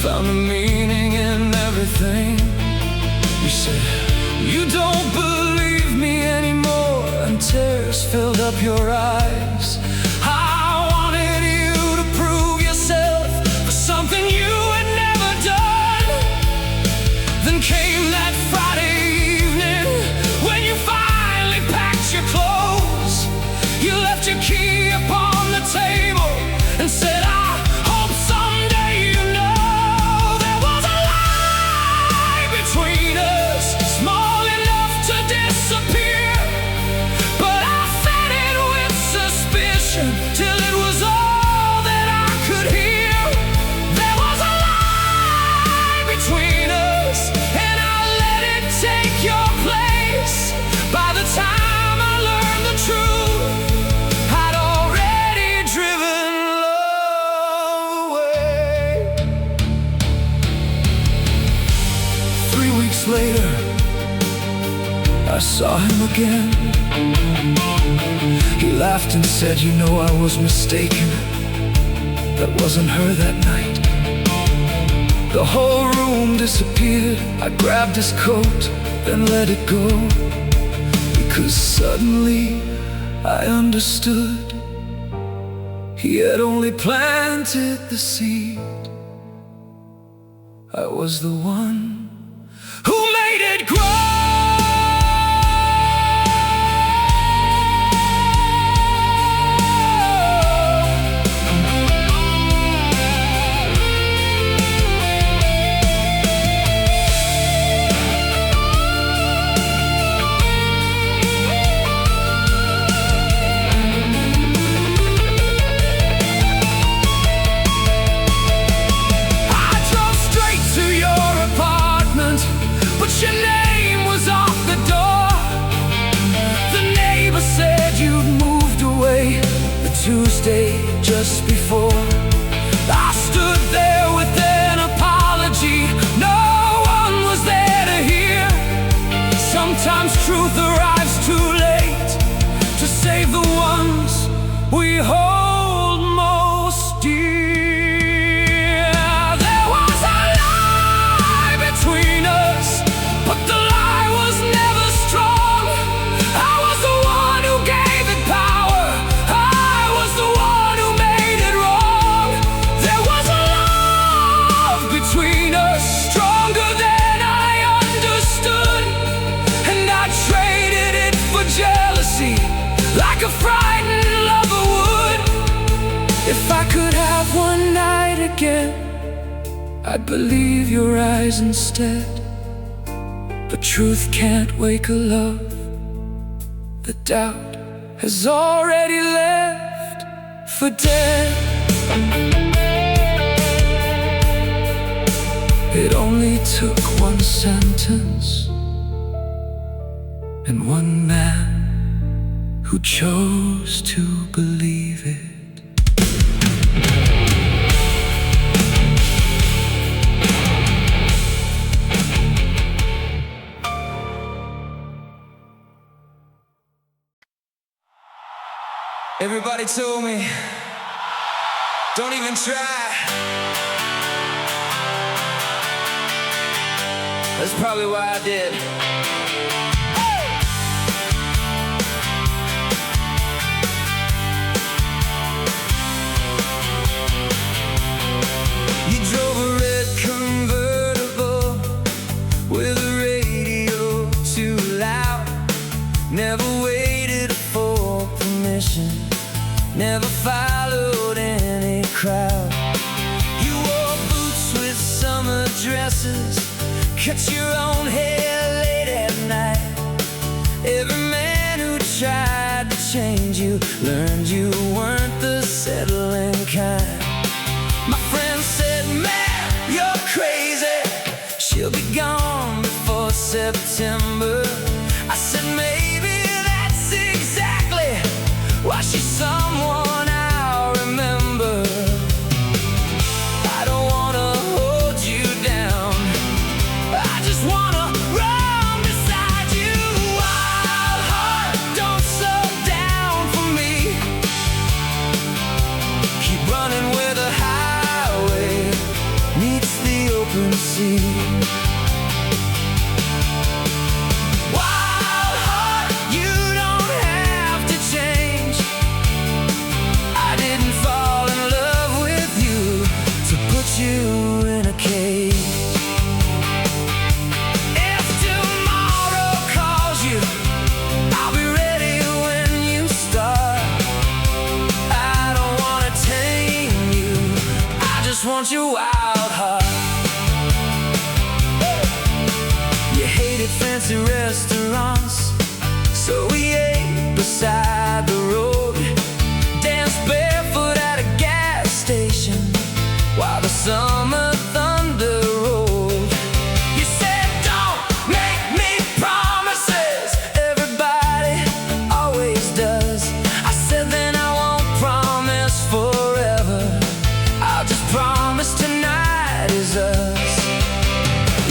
found a meaning in everything. You said you don't believe me anymore, and tears filled up your eyes. I wanted you to prove yourself for something you had never done. Then came that Friday evening when you finally packed your clothes. You left your key upon the table and said, I hope someday you know. There was a line between us, small enough to disappear, but I fed it with suspicion till it was all that I could hear. There was a line between us, and I let it take your place. By the time I learned the truth, I'd already driven love away. 3 weeks later, I saw him again. He laughed and said, you know, I was mistaken. That wasn't her that night. The whole room disappeared. I grabbed his coat, then let it go, because suddenly I understood. He had only planted the seed. I was the one who made it grow. Tuesday just before. I stood there with an apology no one was there to hear. Sometimes truth arrives too late to save the ones we hold most dear. There was a lie between us, but the lie was never strong. I was the one who gave it power. I was the one who made it wrong. There was a love between us, stronger than I understood, and I traded it for jealousy, like a frightened lover would. If I could have one night again, I'd believe your eyes instead. But truth can't wake a love. The doubt has already left for dead. It only took one sentence and one man who chose to believe it. Everybody told me, don't even try. That's probably why I did. You drove a red convertible with a radio too loud. Never waited for permission, never followed any crowd. You wore boots with summer dresses, cut your own hair late at night. Every man who tried to change you learned you weren't the settling kind. My friend said, man, you're crazy, she'll be gone before September. I said, maybe that's exactly why she's someone I'll remember. I don't wanna hold you down, I just wanna run beside you. Wild heart, don't slow down for me. Keep running where the highway meets the open sea. Wild heart, you don't have to change. I didn't fall in love with you to put you in a cage. If tomorrow calls you, I'll be ready when you start. I don't wanna tame you, I just want your wild heart. You hated fancy restaurants, so we ate beside the road, danced barefoot at a gas station while the summer thunder rolled. You said, don't make me promises, everybody always does. I said, then I won't promise forever, I'll just promise tonight is us.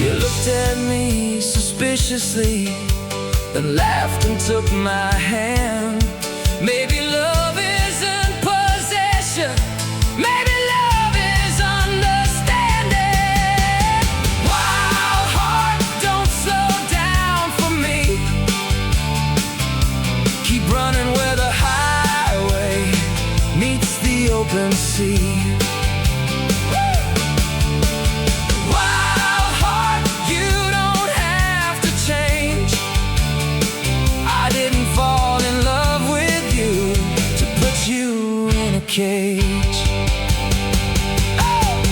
You looked at me suspiciously, then laughed and took my hand. Maybe love isn't possession, maybe love is understanding. Wild heart, don't slow down for me. Keep running where the highway meets the open sea. Wild heart, you don't have to change. I didn't fall in love with you to put you in a cage. Oh,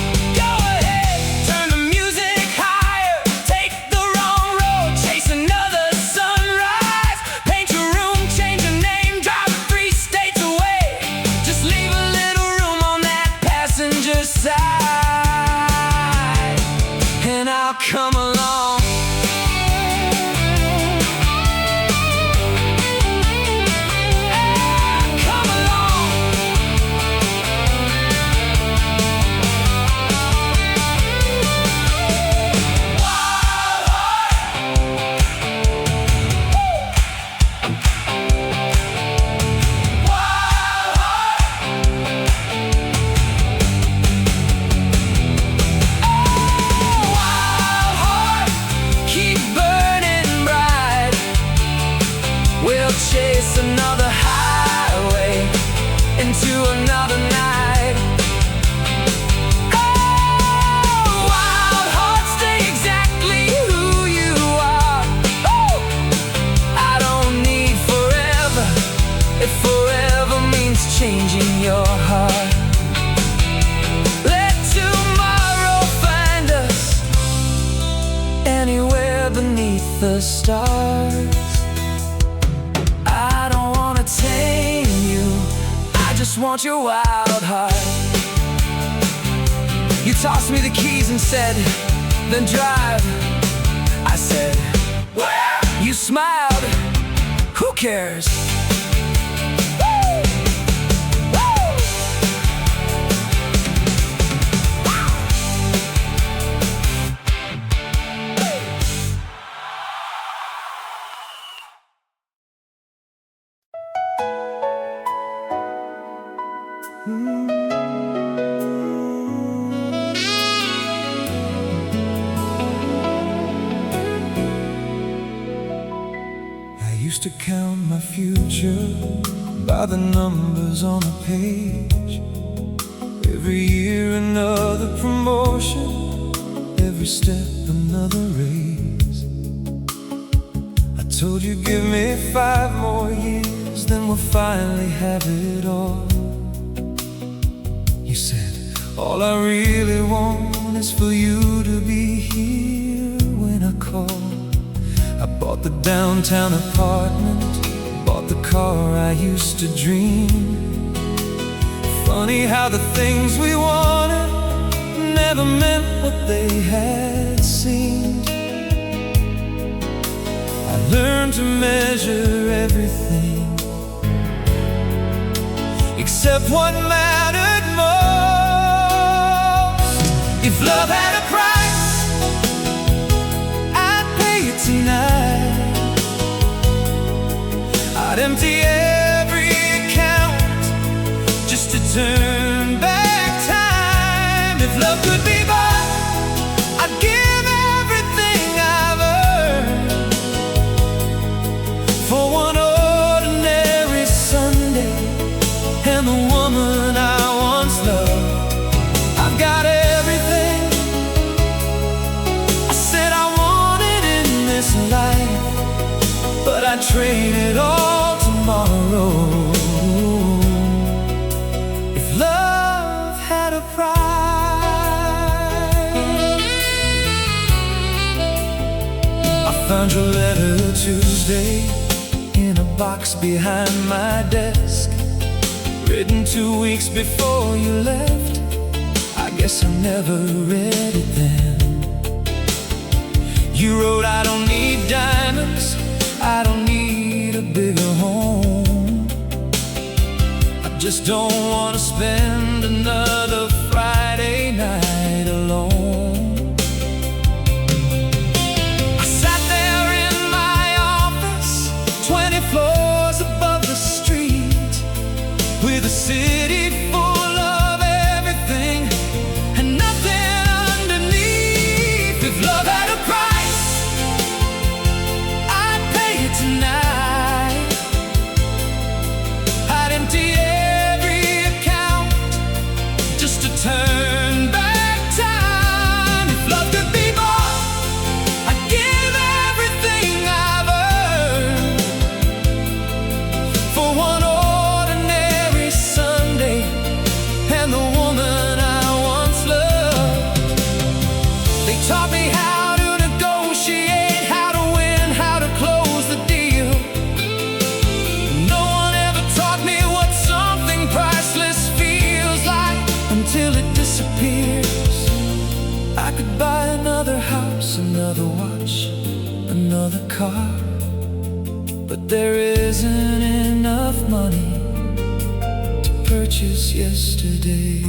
go ahead, turn the music higher, take the wrong road, chase another sunrise, paint your room, change your name, drive 3 states away. Just leave a little room on that passenger side, and I'll come along. Come along. into another night. Oh, wild hearts, stay exactly who you are. Oh, I don't need forever if forever means changing your heart. Let tomorrow find us anywhere beneath the stars. I don't wanna tame you, I just want your wild heart. You tossed me the keys and said, then drive. I said, where? You smiled, who cares? I used to count my future by the numbers on a page. Every year another promotion, every step another raise. I told you give me 5 more years, then we'll finally have it all. You said, all I really want is for you to be here when I call. I bought the downtown apartment, bought the car I used to dream. Funny how the things we wanted never meant what they had seemed. I learned to measure everything except what mattered most. If love had a price, I'd pay it tonight. I'd empty every account just to turn back time. If love could be bought, I'd give everything I've earned for one ordinary Sunday and the woman I once loved. I've got everything I said I wanted in this life, but I'd trade it all tomorrow if love had a price. I found your letter Tuesday in a box behind my desk, written 2 weeks before you left. I guess I never read it then. You wrote, I don't need diamonds, I don't need a bigger home. I just don't want to spend another Friday night alone. I sat there in my office, 20 floors above the street, with a city full of everything and nothing underneath. If love had a price, I'd pay it tonight. I'd empty every account just to turn back time. If love could be bought, I'd give everything I've earned for one ordinary Sunday and the woman I once loved. They taught me how to negotiate, how to win, how to close the deal. No one ever taught me what something priceless feels like until it disappears. I could buy another house, another watch, another car, but there isn't enough money to purchase yesterday.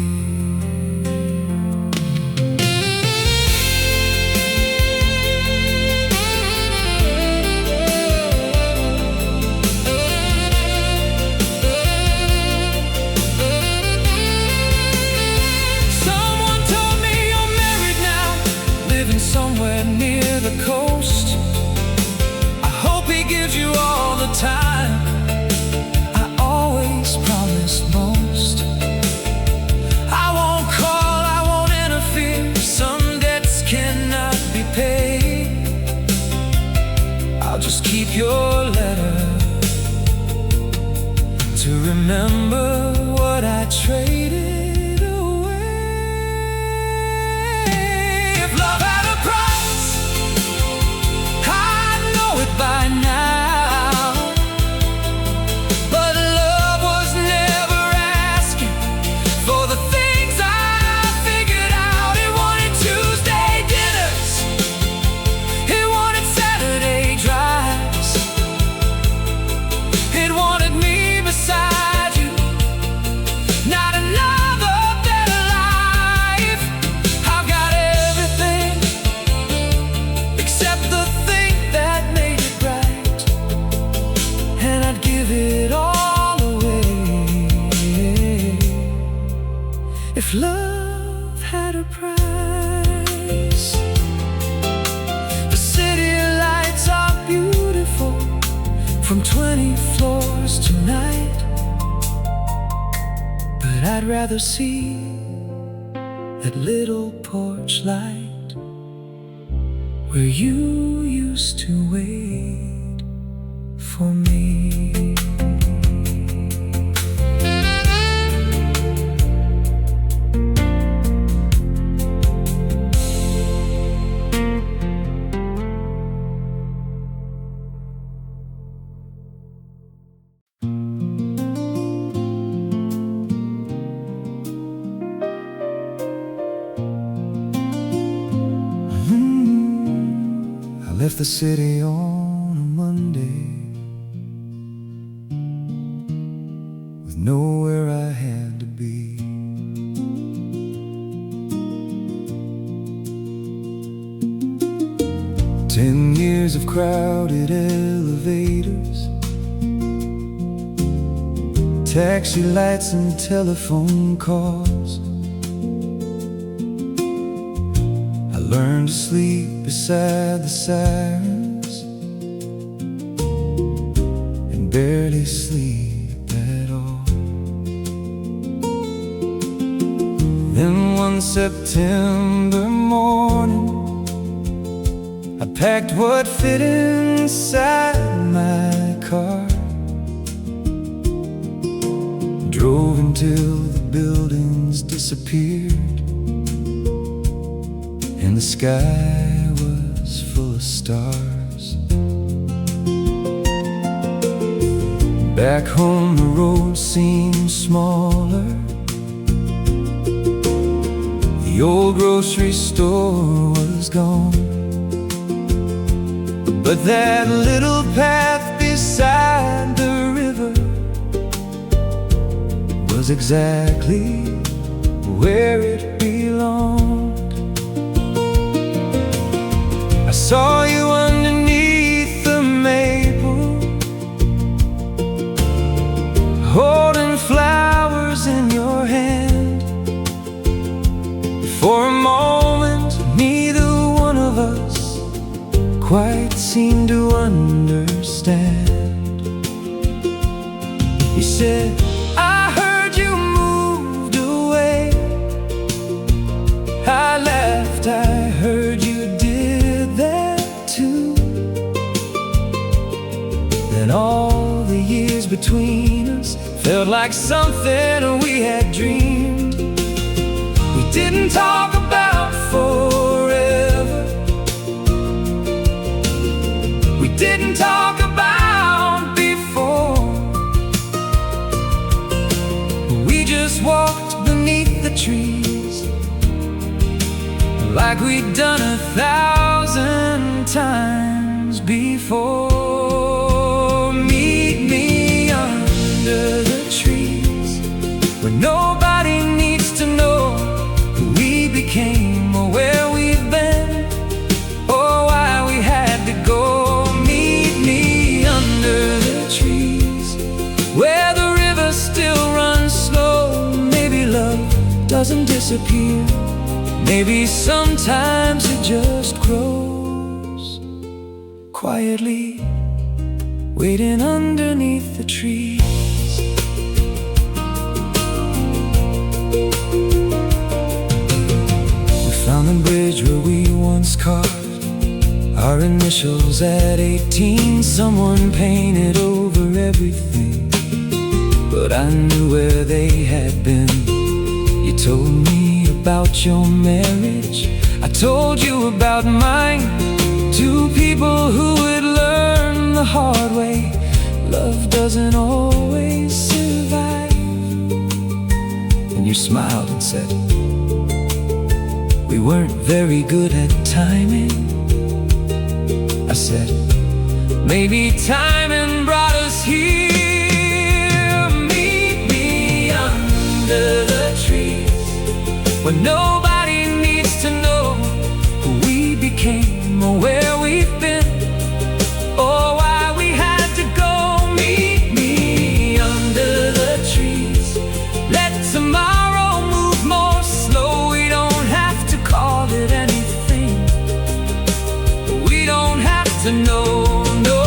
Someone told me you're married now, living somewhere near the coast. I hope he gives you all the time I always promised most. traded away. If love had a price, I'd know it by now. But love was never asking for the things I figured out. It wanted Tuesday dinners, it wanted Saturday drives, it wanted me beside you, not another better life. I've got everything except the thing that made it right, and I'd give it all away if love had a price. The city lights are beautiful from 20 floors tonight, but I'd rather see that little porch light where you used to wait for me. I left the city on a Monday with nowhere I had to be. Ten years of crowded elevators, taxi lights and telephone calls. I learned to sleep beside the sirens and barely sleep at all. Then one September morning, I packed what fit inside my car, drove until the buildings disappeared and the sky was full of stars. Back home the road seemed smaller, the old grocery store was gone, but that little path beside the river was exactly where it belonged. I saw you underneath the maple, holding flowers in your hand. For a moment, neither one of us quite seemed to understand. You said, I heard you moved away. I laughed, I heard you did that too. Then all the years between us felt like something we had dreamed. We didn't talk about forever, we didn't talk about before. We just walked beneath the trees like we'd done 1,000 times before. Meet me under the trees where nobody needs to know who we became or where we've been or why we had to go. Meet me under the trees where the river still runs slow. Maybe love doesn't disappear, maybe sometimes it just grows quietly, waiting underneath the trees. We found the bridge where we once carved our initials at 18. Someone painted over everything, but I knew where they had been. You told me about your marriage, I told you about mine. Two people who would learn the hard way. Love doesn't always survive. And you smiled and said, we weren't very good at timing. I said, maybe timing brought us here. Meet me under the trees, where nobody needs to know who we became or where we've been, or why we had to go. Meet me under the trees. Let tomorrow move more slow. We don't have to call it anything. We don't have to know. No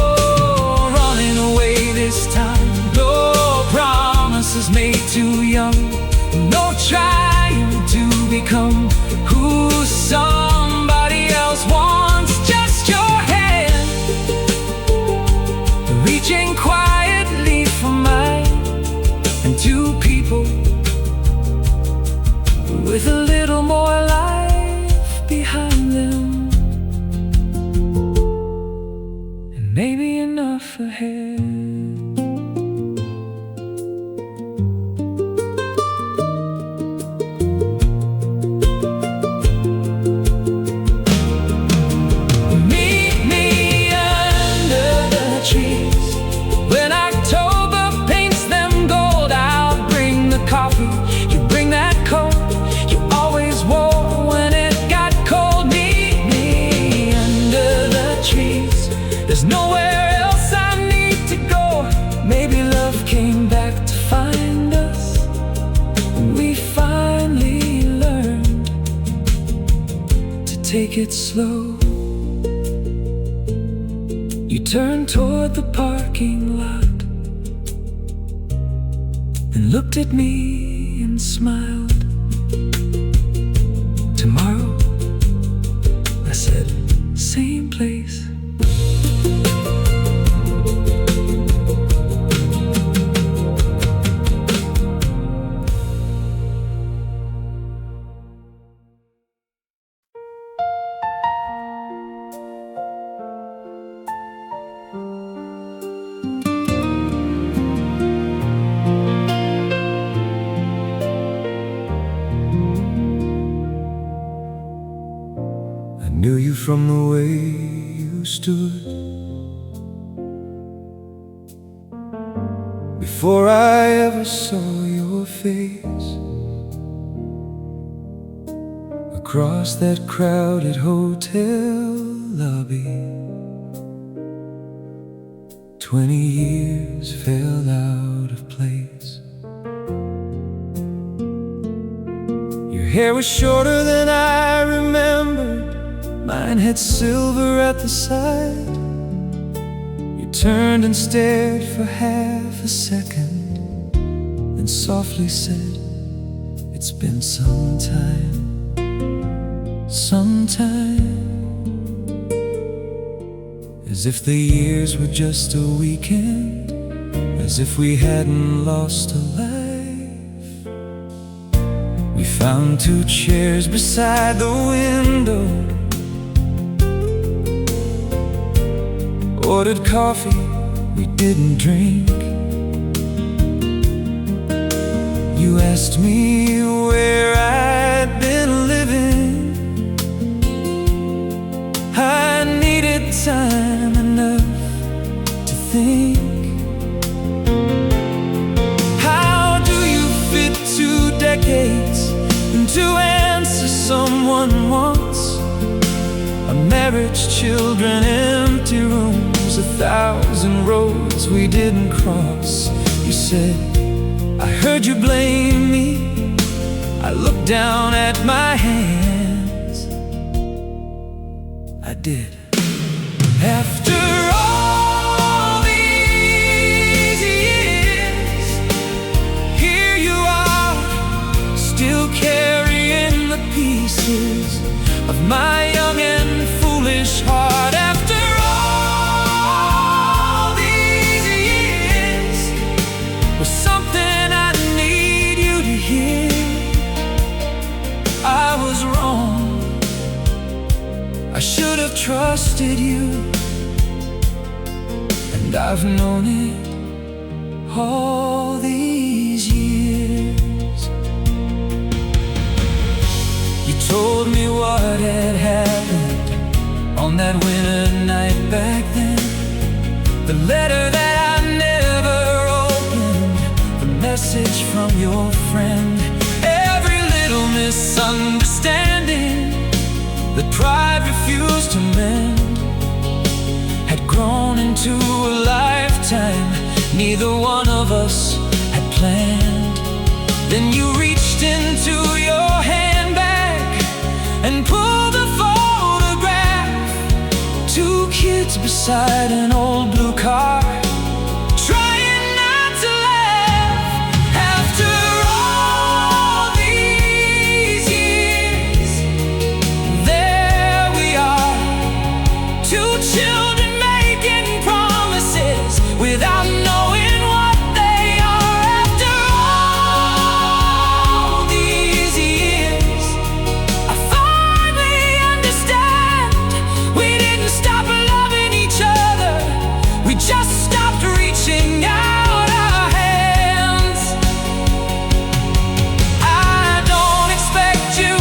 running away this time. No promises made too young. No trying to become who somebody else wants. Just your hand reaching quietly for mine. And two people with a little more life behind them, and maybe enough ahead. Meet me under the trees. When October paints them gold, I'll bring the coffee, you bring that coat you always wore when it got cold. Meet me under the trees. There's nowhere else I need to go. Maybe love came back to find us. We finally learned to take it slow. You turned toward the parking lot and looked at me and smiled. Tomorrow, I said, same place. I knew you from the way you stood, before I ever saw your face. Across that crowded hotel lobby, 20 years fell out of place. Your hair was shorter than I remembered. Mine had silver at the side. You turned and stared for half a second, then softly said, it's been some time. As if the years were just a weekend, as if we hadn't lost a life. We found two chairs beside the window, ordered coffee we didn't drink. You asked me where I'd been living. I needed time enough to think. How do you fit 2 decades into answer someone wants? A marriage, children, empty rooms, 1,000 roads we didn't cross. You said, I heard you blame me. I looked down at my hands. I did. After all these years, here you are, still carrying the pieces of my young and foolish heart. After all these years, was something trusted you, and I've known it all these years. You told me what had happened on that winter night back then, the letter that I never opened, the message from your friend. Every little misunderstanding that pride refused to mend had grown into a lifetime neither one of us had planned. Then you reached into your handbag and pulled a photograph, 2 kids beside an old blue car, trying not to laugh. After all these years, there we are, 2 children making promises without knowing what they are. After all these years, I finally understand. We didn't stop loving each other, we just stopped reaching out our hands. I don't expect you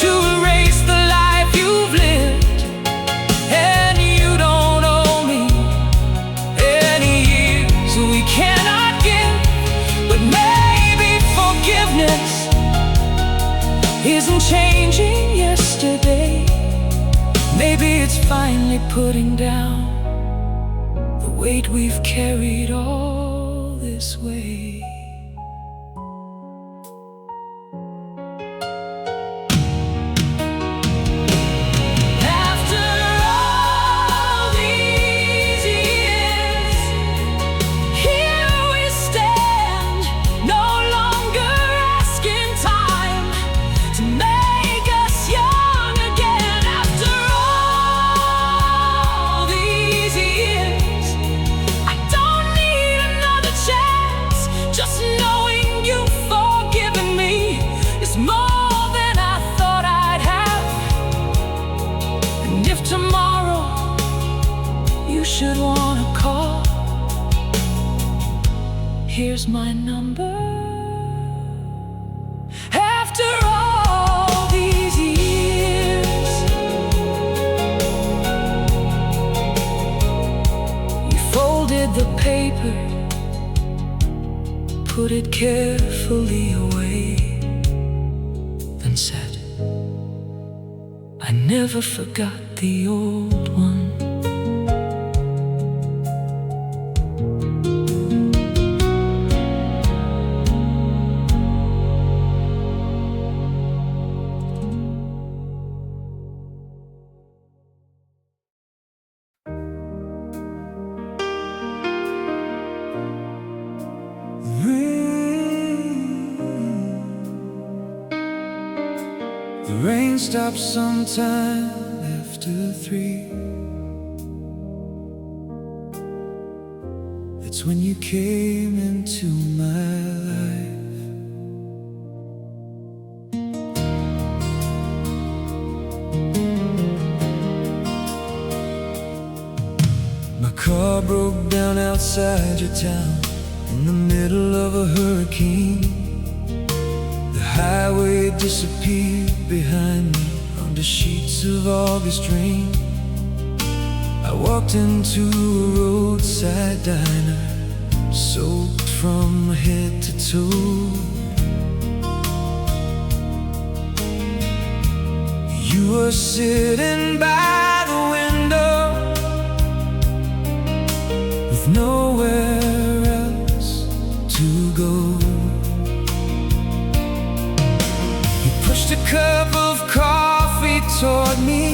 to erase the life you've lived, and you don't owe me any years we cannot give. But maybe forgiveness isn't changing yesterday. Maybe it's finally putting down the weight we've carried all this way. After all these years, here we stand, no longer asking time to make us young again. After all these years, I don't need another chance. Just knowing you've forgiven me is more than I thought I'd have. And if tomorrow you should wanna call, here's my number. After all these years, you folded the paper, put it carefully away, then said, I never forgot the old one. The rain stops sometime after 3. It's when you came into my life. My car broke down outside your town in the middle of a hurricane. The highway disappeared behind me under sheets of August rain. I walked into a roadside diner, soaked from head to toe. You were sitting by the window with nowhere else to go. You pushed a cup of coffee toward me,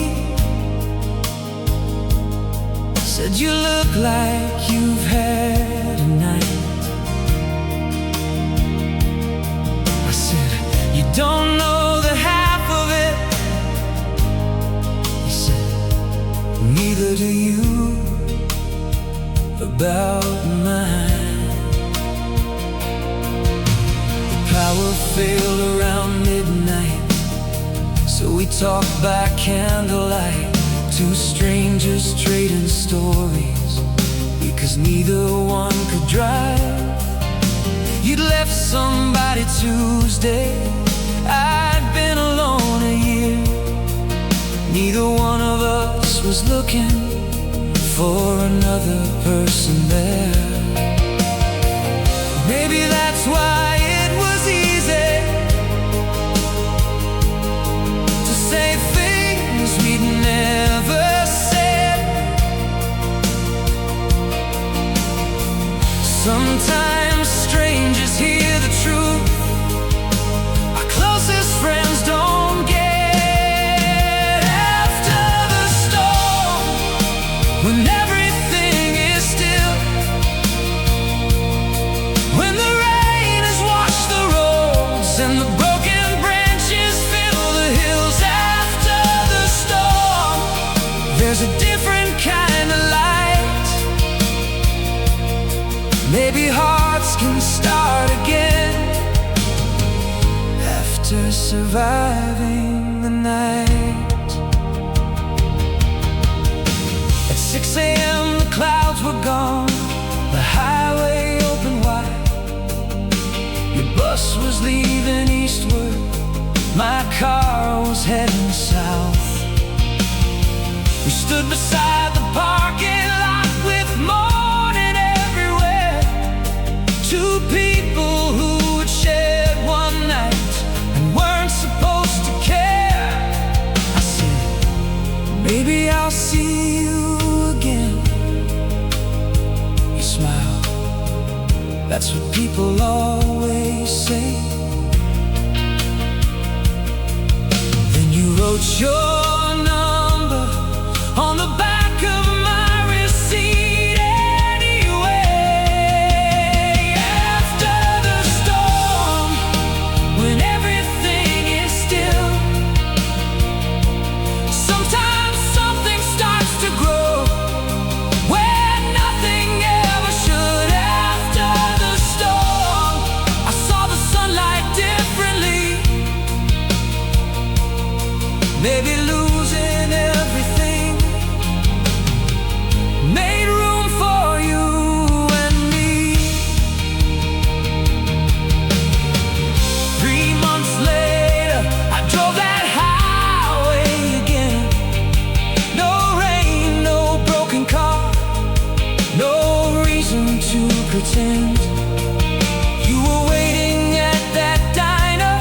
said you look like you've had a night. I said, you don't know the half of it. He said, neither do you about mine. The power failed around midnight, so So we talked by candlelight, two strangers trading stories, because neither one could drive. You'd left somebody Tuesday, I'd been alone a year. Neither one of us was looking for another person there. Maybe that's why it was easy to say things we'd never said. Sometimes strangers hear the truth our closest friends don't get. After the storm, when everything is still, when the rain has washed the roads and the broken branches fill the hills. After the storm, there's a different kind of light. Maybe hearts can start again after surviving the night. At 6 a.m. the clouds were gone, the highway opened wide. Your bus was leaving eastward, my car was heading south. We stood beside the parking lot with morning everywhere. Two people who had shared one night and weren't supposed to care. I said, maybe I'll see you again. You smiled. That's what people always say. Then you wrote your number on the back of my receipt anyway. After the storm, when everything is still, sometimes something starts to grow where nothing ever should. After the storm, I saw the sunlight differently. Maybe losing everything made room for you and me. 3 months later, I drove that highway again. No rain, no broken car, no reason to pretend. You were waiting at that diner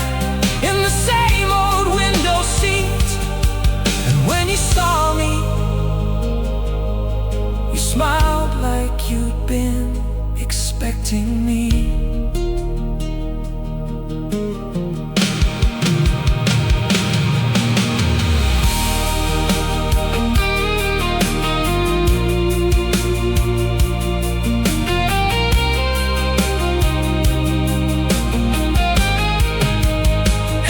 in the same old window seat. And when you saw me, you smiled like you'd been expecting me.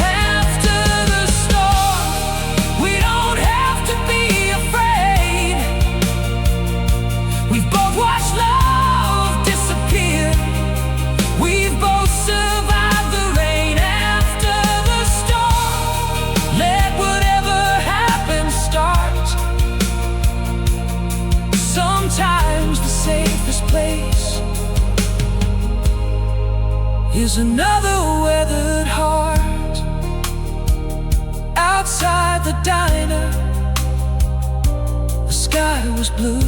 After the storm, we don't have to be afraid. We've both watched love disappear. We've both survived the rain. After the storm, let whatever happens start. Sometimes the safest place is another weathered heart. Outside the diner, the sky was blue.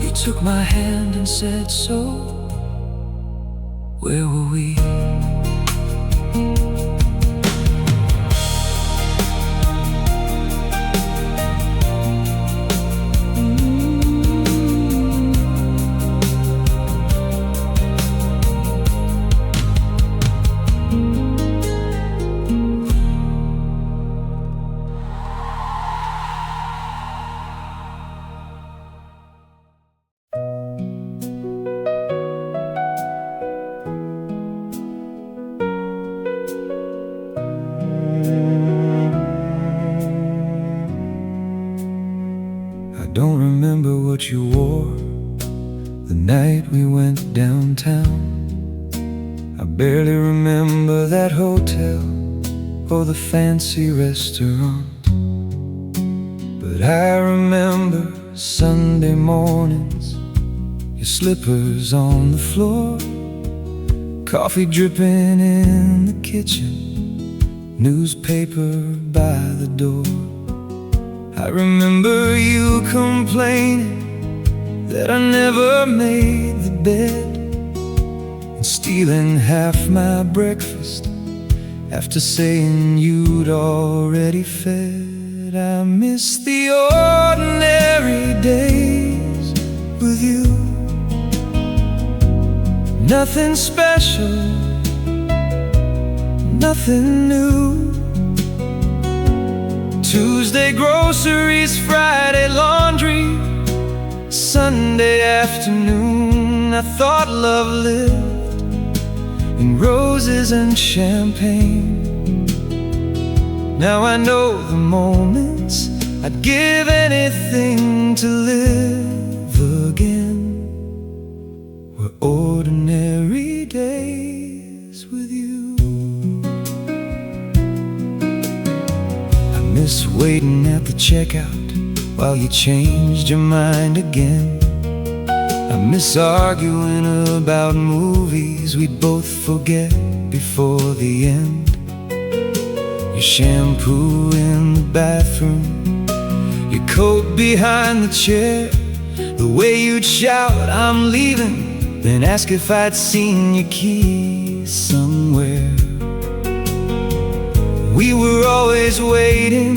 You took my hand and said, so where were we? Don't remember what you wore the night we went downtown. I barely remember that hotel or the fancy restaurant. But I remember Sunday mornings, your slippers on the floor, coffee dripping in the kitchen, newspaper by the door. I remember you complaining that I never made the bed, and stealing half my breakfast after saying you'd already fed. I miss the ordinary days with you. Nothing special, nothing new. Tuesday groceries, Friday laundry, Sunday afternoon. I thought love lived in roses and champagne. Now I know the moments I'd give anything to live again were ordinary days with you. I miss waiting at the checkout while you changed your mind again. I miss arguing about movies we'd both forget before the end. Your shampoo in the bathroom, your coat behind the chair, the way you'd shout, "I'm leaving," then ask if I'd seen your keys somewhere. We were always waiting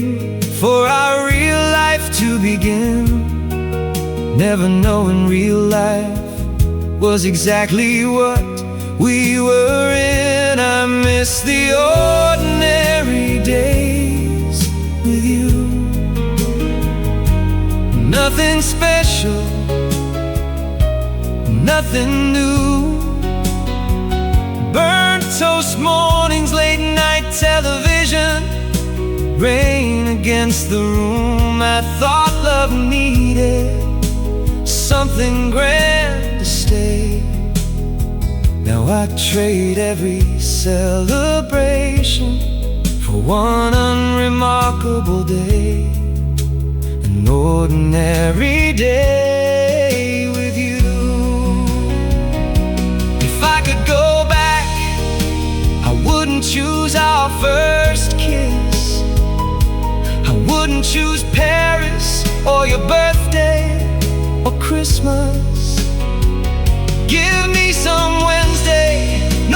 for our real life to begin, never knowing real life was exactly what we were in. I miss the ordinary days with you. Nothing special, nothing new. Burnt toast mornings, late night television, rain against the room. I thought love needed something grand to stay. Now I trade every celebration for one unremarkable day, an ordinary day with you. If I could go back, I wouldn't choose our first kiss. I wouldn't choose Paris or your birthday or Christmas. Give me some Wednesday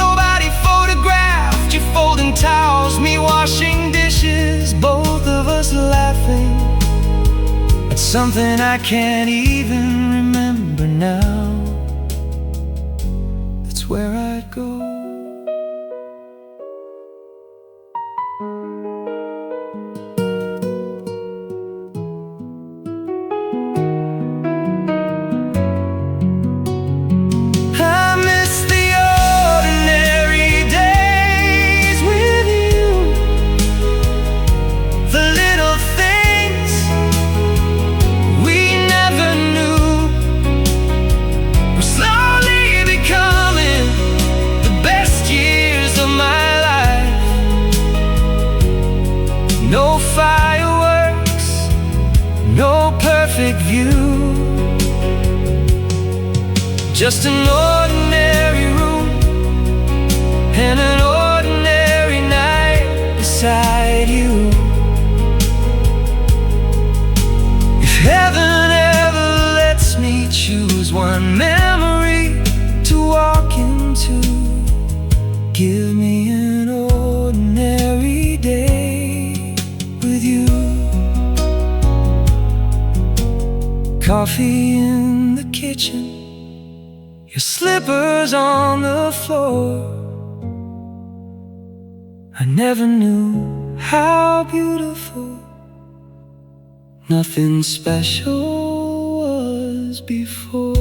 nobody photographed, you folding towels, me washing dishes, both of us laughing at something I can't even remember now. That's where I'd go. View, just an ordinary room and an ordinary night beside you. If heaven ever lets me choose one memory to walk into, give me an ordinary day with you. Coffee in the kitchen, your slippers on the floor. I never knew how beautiful nothing special was before.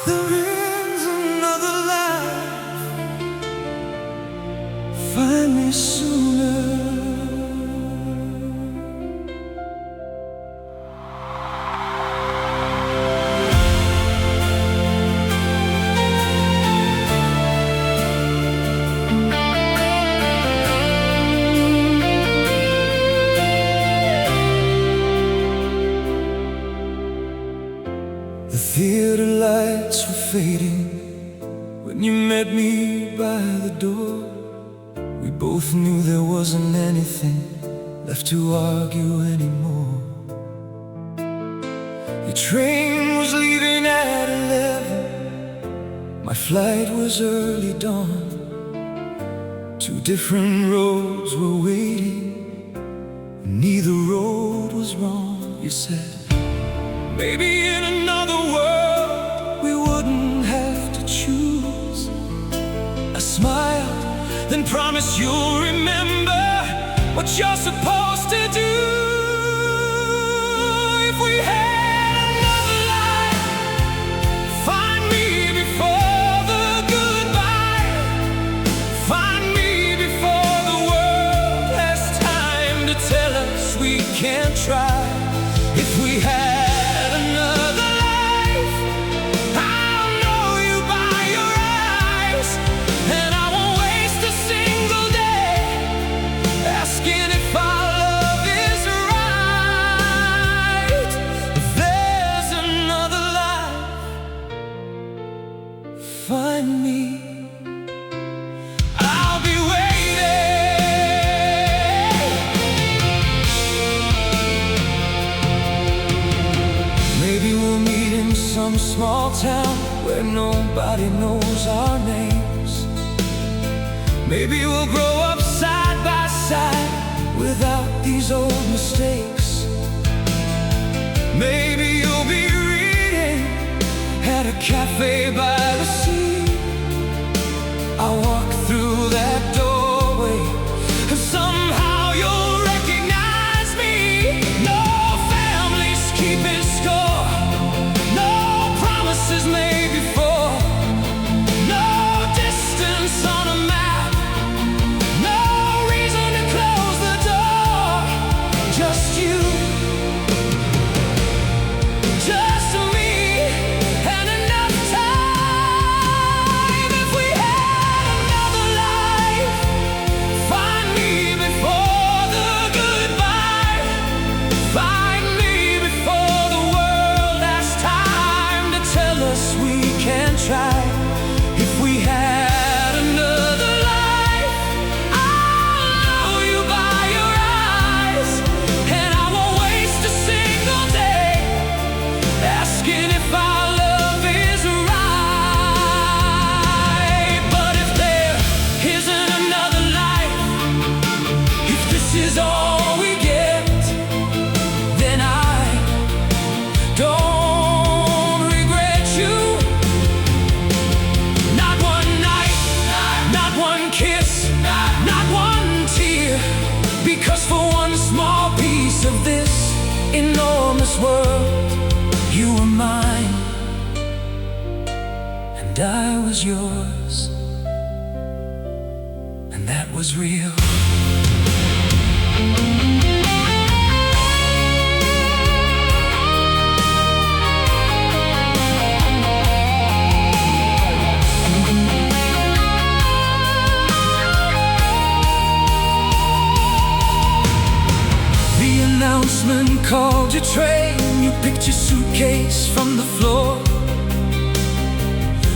There is another life sooner. The theater lights were fading when you met me by the door. We both knew there wasn't anything left to argue anymore. Your train was leaving at 11. My flight was early dawn. Two different roads were waiting. Neither road was wrong. You said, maybe in another world we wouldn't have to choose. I smiled, then promised you'll remember what you're supposed to do. If we had another life, find me before the goodbye. Find me before the world has time to tell us we can't try. If we had another life, I'll know you by your eyes, and I won't waste a single day asking if our love is right. If there's another life, find me. I'll be waiting. Maybe we'll meet in some small town where nobody knows our names. Maybe we'll grow up side by side without these old mistakes. Maybe you'll be reading at a cafe by the sea. I'll walk through that doorway and somehow you'll recognize me. No families keeping score, no promises made before, no distance on a map, no reason to close the door. Just you, just me, and enough time. If we had another life, find me before the goodbye. Find me before the world has time to tell us we can try. If we had another life, I'll know you by your eyes, and I won't waste a single day asking if our love is right. But if there isn't another life, if this is all we get, then I don't regret you. Not one night, not one kiss, not one tear, because for one small piece of this enormous world, you were mine and I was yours, and that was real. The announcement called your train. You picked your suitcase from the floor.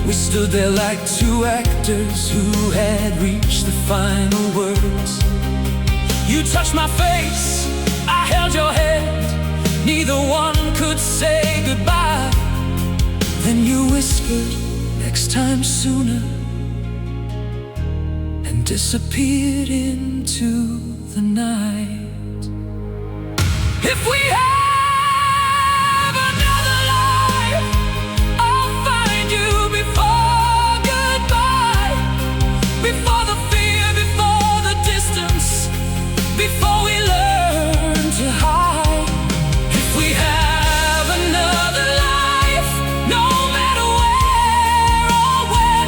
We stood there like two actors who had reached the final words. You touched my face, I held your hand. Neither one could say goodbye. Then you whispered, next time sooner, and disappeared into the night. If we have another life, I'll find you before goodbye, before the fear, before the distance, before we learn to hide. If we have another life, no matter where or when,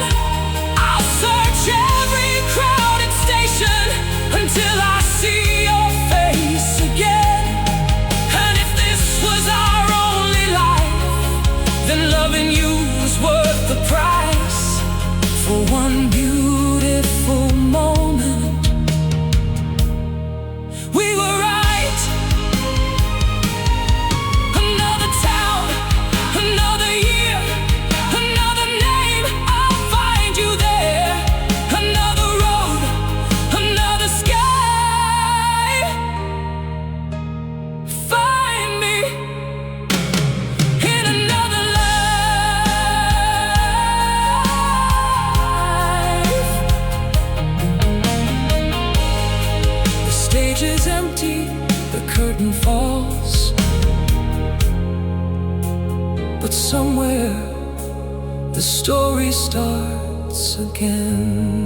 I'll search every crowded station for one beautiful moment. We were right. Another town, another year, another name, I'll find you there. Another road, another sky. Find me in another life. The stage is empty, the curtain falls, but somewhere the story starts again.